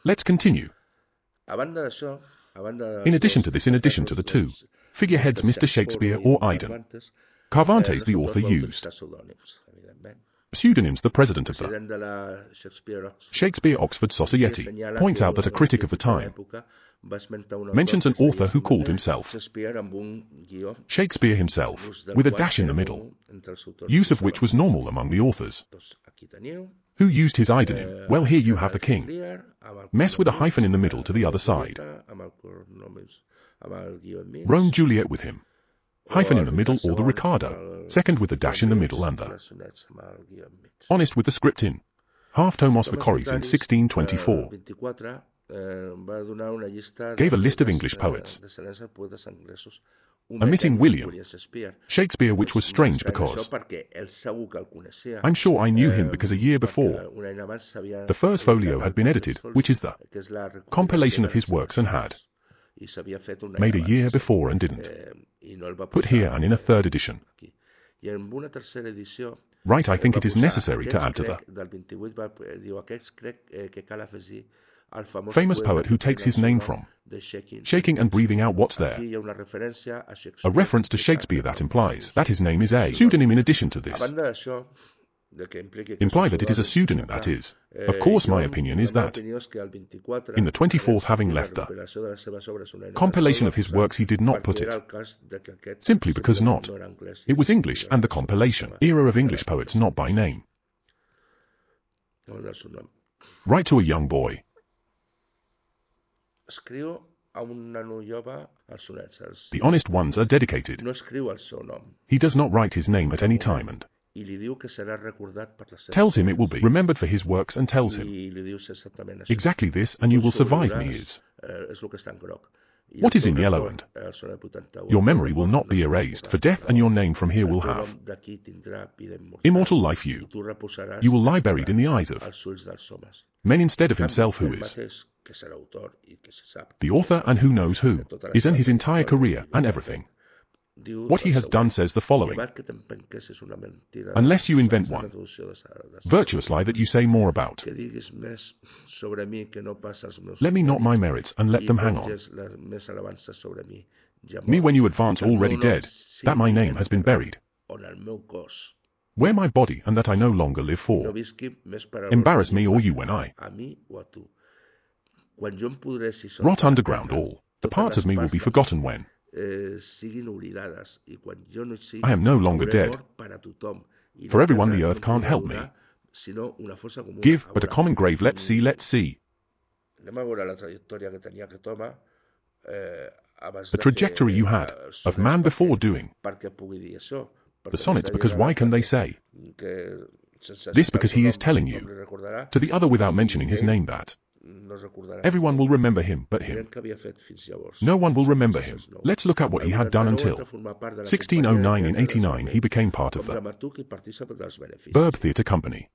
Let's continue. In addition to this, in addition to the 2 figureheads, Mr. Shakespeare or Iden, Cervantes, the author, used pseudonyms. The president of the Shakespeare Oxford Society points out that a critic of the time mentions an author who called himself Shakespeare himself, with a dash in the middle, use of which was normal among the authors. Who used his idonym? Well, here you have the king. Mess with a hyphen in the middle to the other side. Rome Juliet with him. Hyphen in the middle, or the Ricardo. Second with the dash in the middle and the honest with the script in. Half Tomos Vicoris in 1624. Gave a list of English poets, omitting William Shakespeare, which was strange because I'm sure I knew him because a year before the first folio had been edited, which is the compilation of his works, and had made a year before and didn't put here and in a 3rd edition. Right, I think it is necessary to add to the famous poet who takes his name from shaking and breathing out what's there. A reference to Shakespeare that implies that his name is a pseudonym. In addition to this, imply that it is a pseudonym, that is. Of course, my opinion is that in the 24th, having left the compilation of his works, he did not put it, simply because not. It was English, and the compilation era of English poets, not by name. Write to a young boy. The honest ones are dedicated. He does not write his name at any time, and tells him it will be remembered for his works, and tells him exactly this, and you will survive me is what is in yellow, and your memory will not be erased for death, and your name from here will have immortal life. You will lie buried in the eyes of men instead of himself, who is the author and who knows who is, and his entire career and everything. What he has done says the following: unless you invent one virtuous lie that you say more about, let me not my merits and let them hang on me when you advance already dead, that my name has been buried where my body, and that I no longer live for. Embarrass me or you when I rot underground, all the parts of me will be forgotten when I am no longer dead. For everyone the earth can't help me give, but a common grave. Let's see. The trajectory you had of man before doing the sonnets, because why can they say this? Because he is telling you to the other without mentioning his name that everyone will remember him but him. No one will remember him. Let's look at what he had done until 1609. In 89 he became part of the Verb Theatre Company.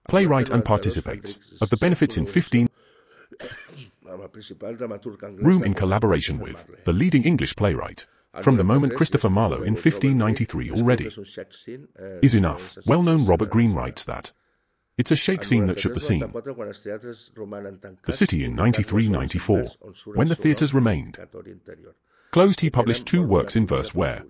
Playwright and participates of the benefits in 15 room in collaboration with the leading English playwright. From the moment Christopher Marlowe in 1593 already is enough. Well-known Robert Greene writes that it's a shake scene that shook the scene. The city in 93-94, when the theatres remained closed, he published 2 works in verse where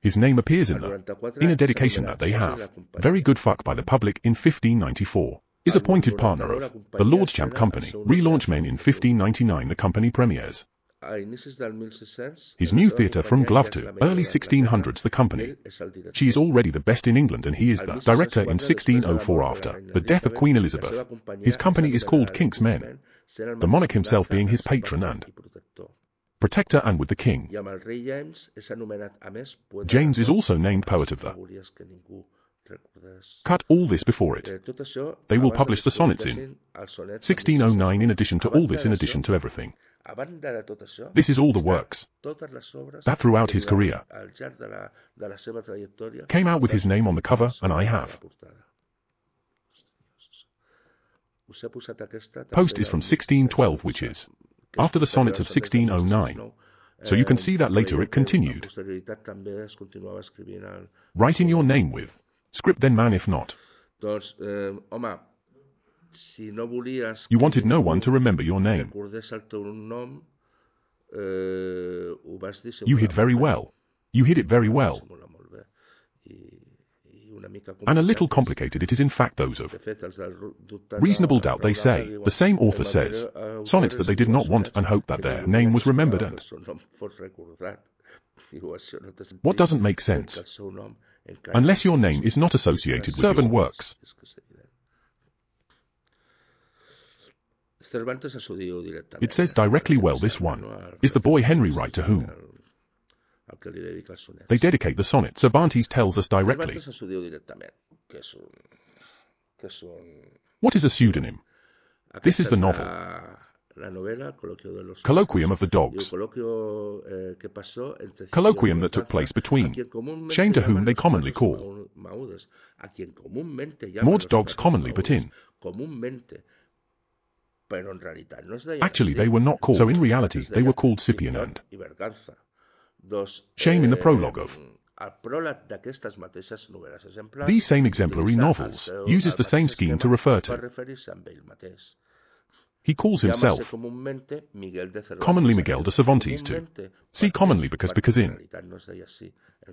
his name appears in a dedication that they have. Very good fuck by the public in 1594. Is appointed partner of the Lord's Champ Company. Relaunch men in 1599 the company premieres his new theatre from glove to early 1600s the company. She is already the best in England and he is the director in 1604 after the death of Queen Elizabeth. His company is called King's Men, the monarch himself being his patron and protector, and with the king. James is also named poet of the cut. All this before it. They will publish the sonnets in 1609 in addition to all this, in addition to everything. This is all the works that throughout his career came out with his name on the cover, and I have. Post is from 1612, which is after the sonnets of 1609. So you can see that later it continued writing your name with script, then man, if not. You wanted no one to remember your name. You hid very well. You hid it very well. And a little complicated it is. In fact, those of reasonable doubt, they say, the same author says, sonnets that they did not want and hoped that their name was remembered, and what doesn't make sense unless your name is not associated with certain works. It says directly, well, this one is the boy Henry Wright to whom they dedicate the sonnet. Cervantes tells us directly. What is a pseudonym? This is the novel Colloquium of the Dogs. Colloquium that took place between Shane, to whom they commonly call Maud's dogs commonly, but in actually they were not called so. In reality they were called Scipion and Shame in the prologue of these same exemplary novels uses the same scheme to refer to. He calls himself commonly Miguel de Cervantes too. See commonly because in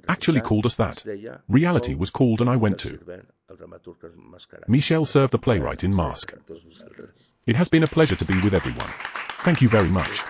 actually called us that. Reality was called and I went to. Michel served the playwright in mask. It has been a pleasure to be with everyone. Thank you very much.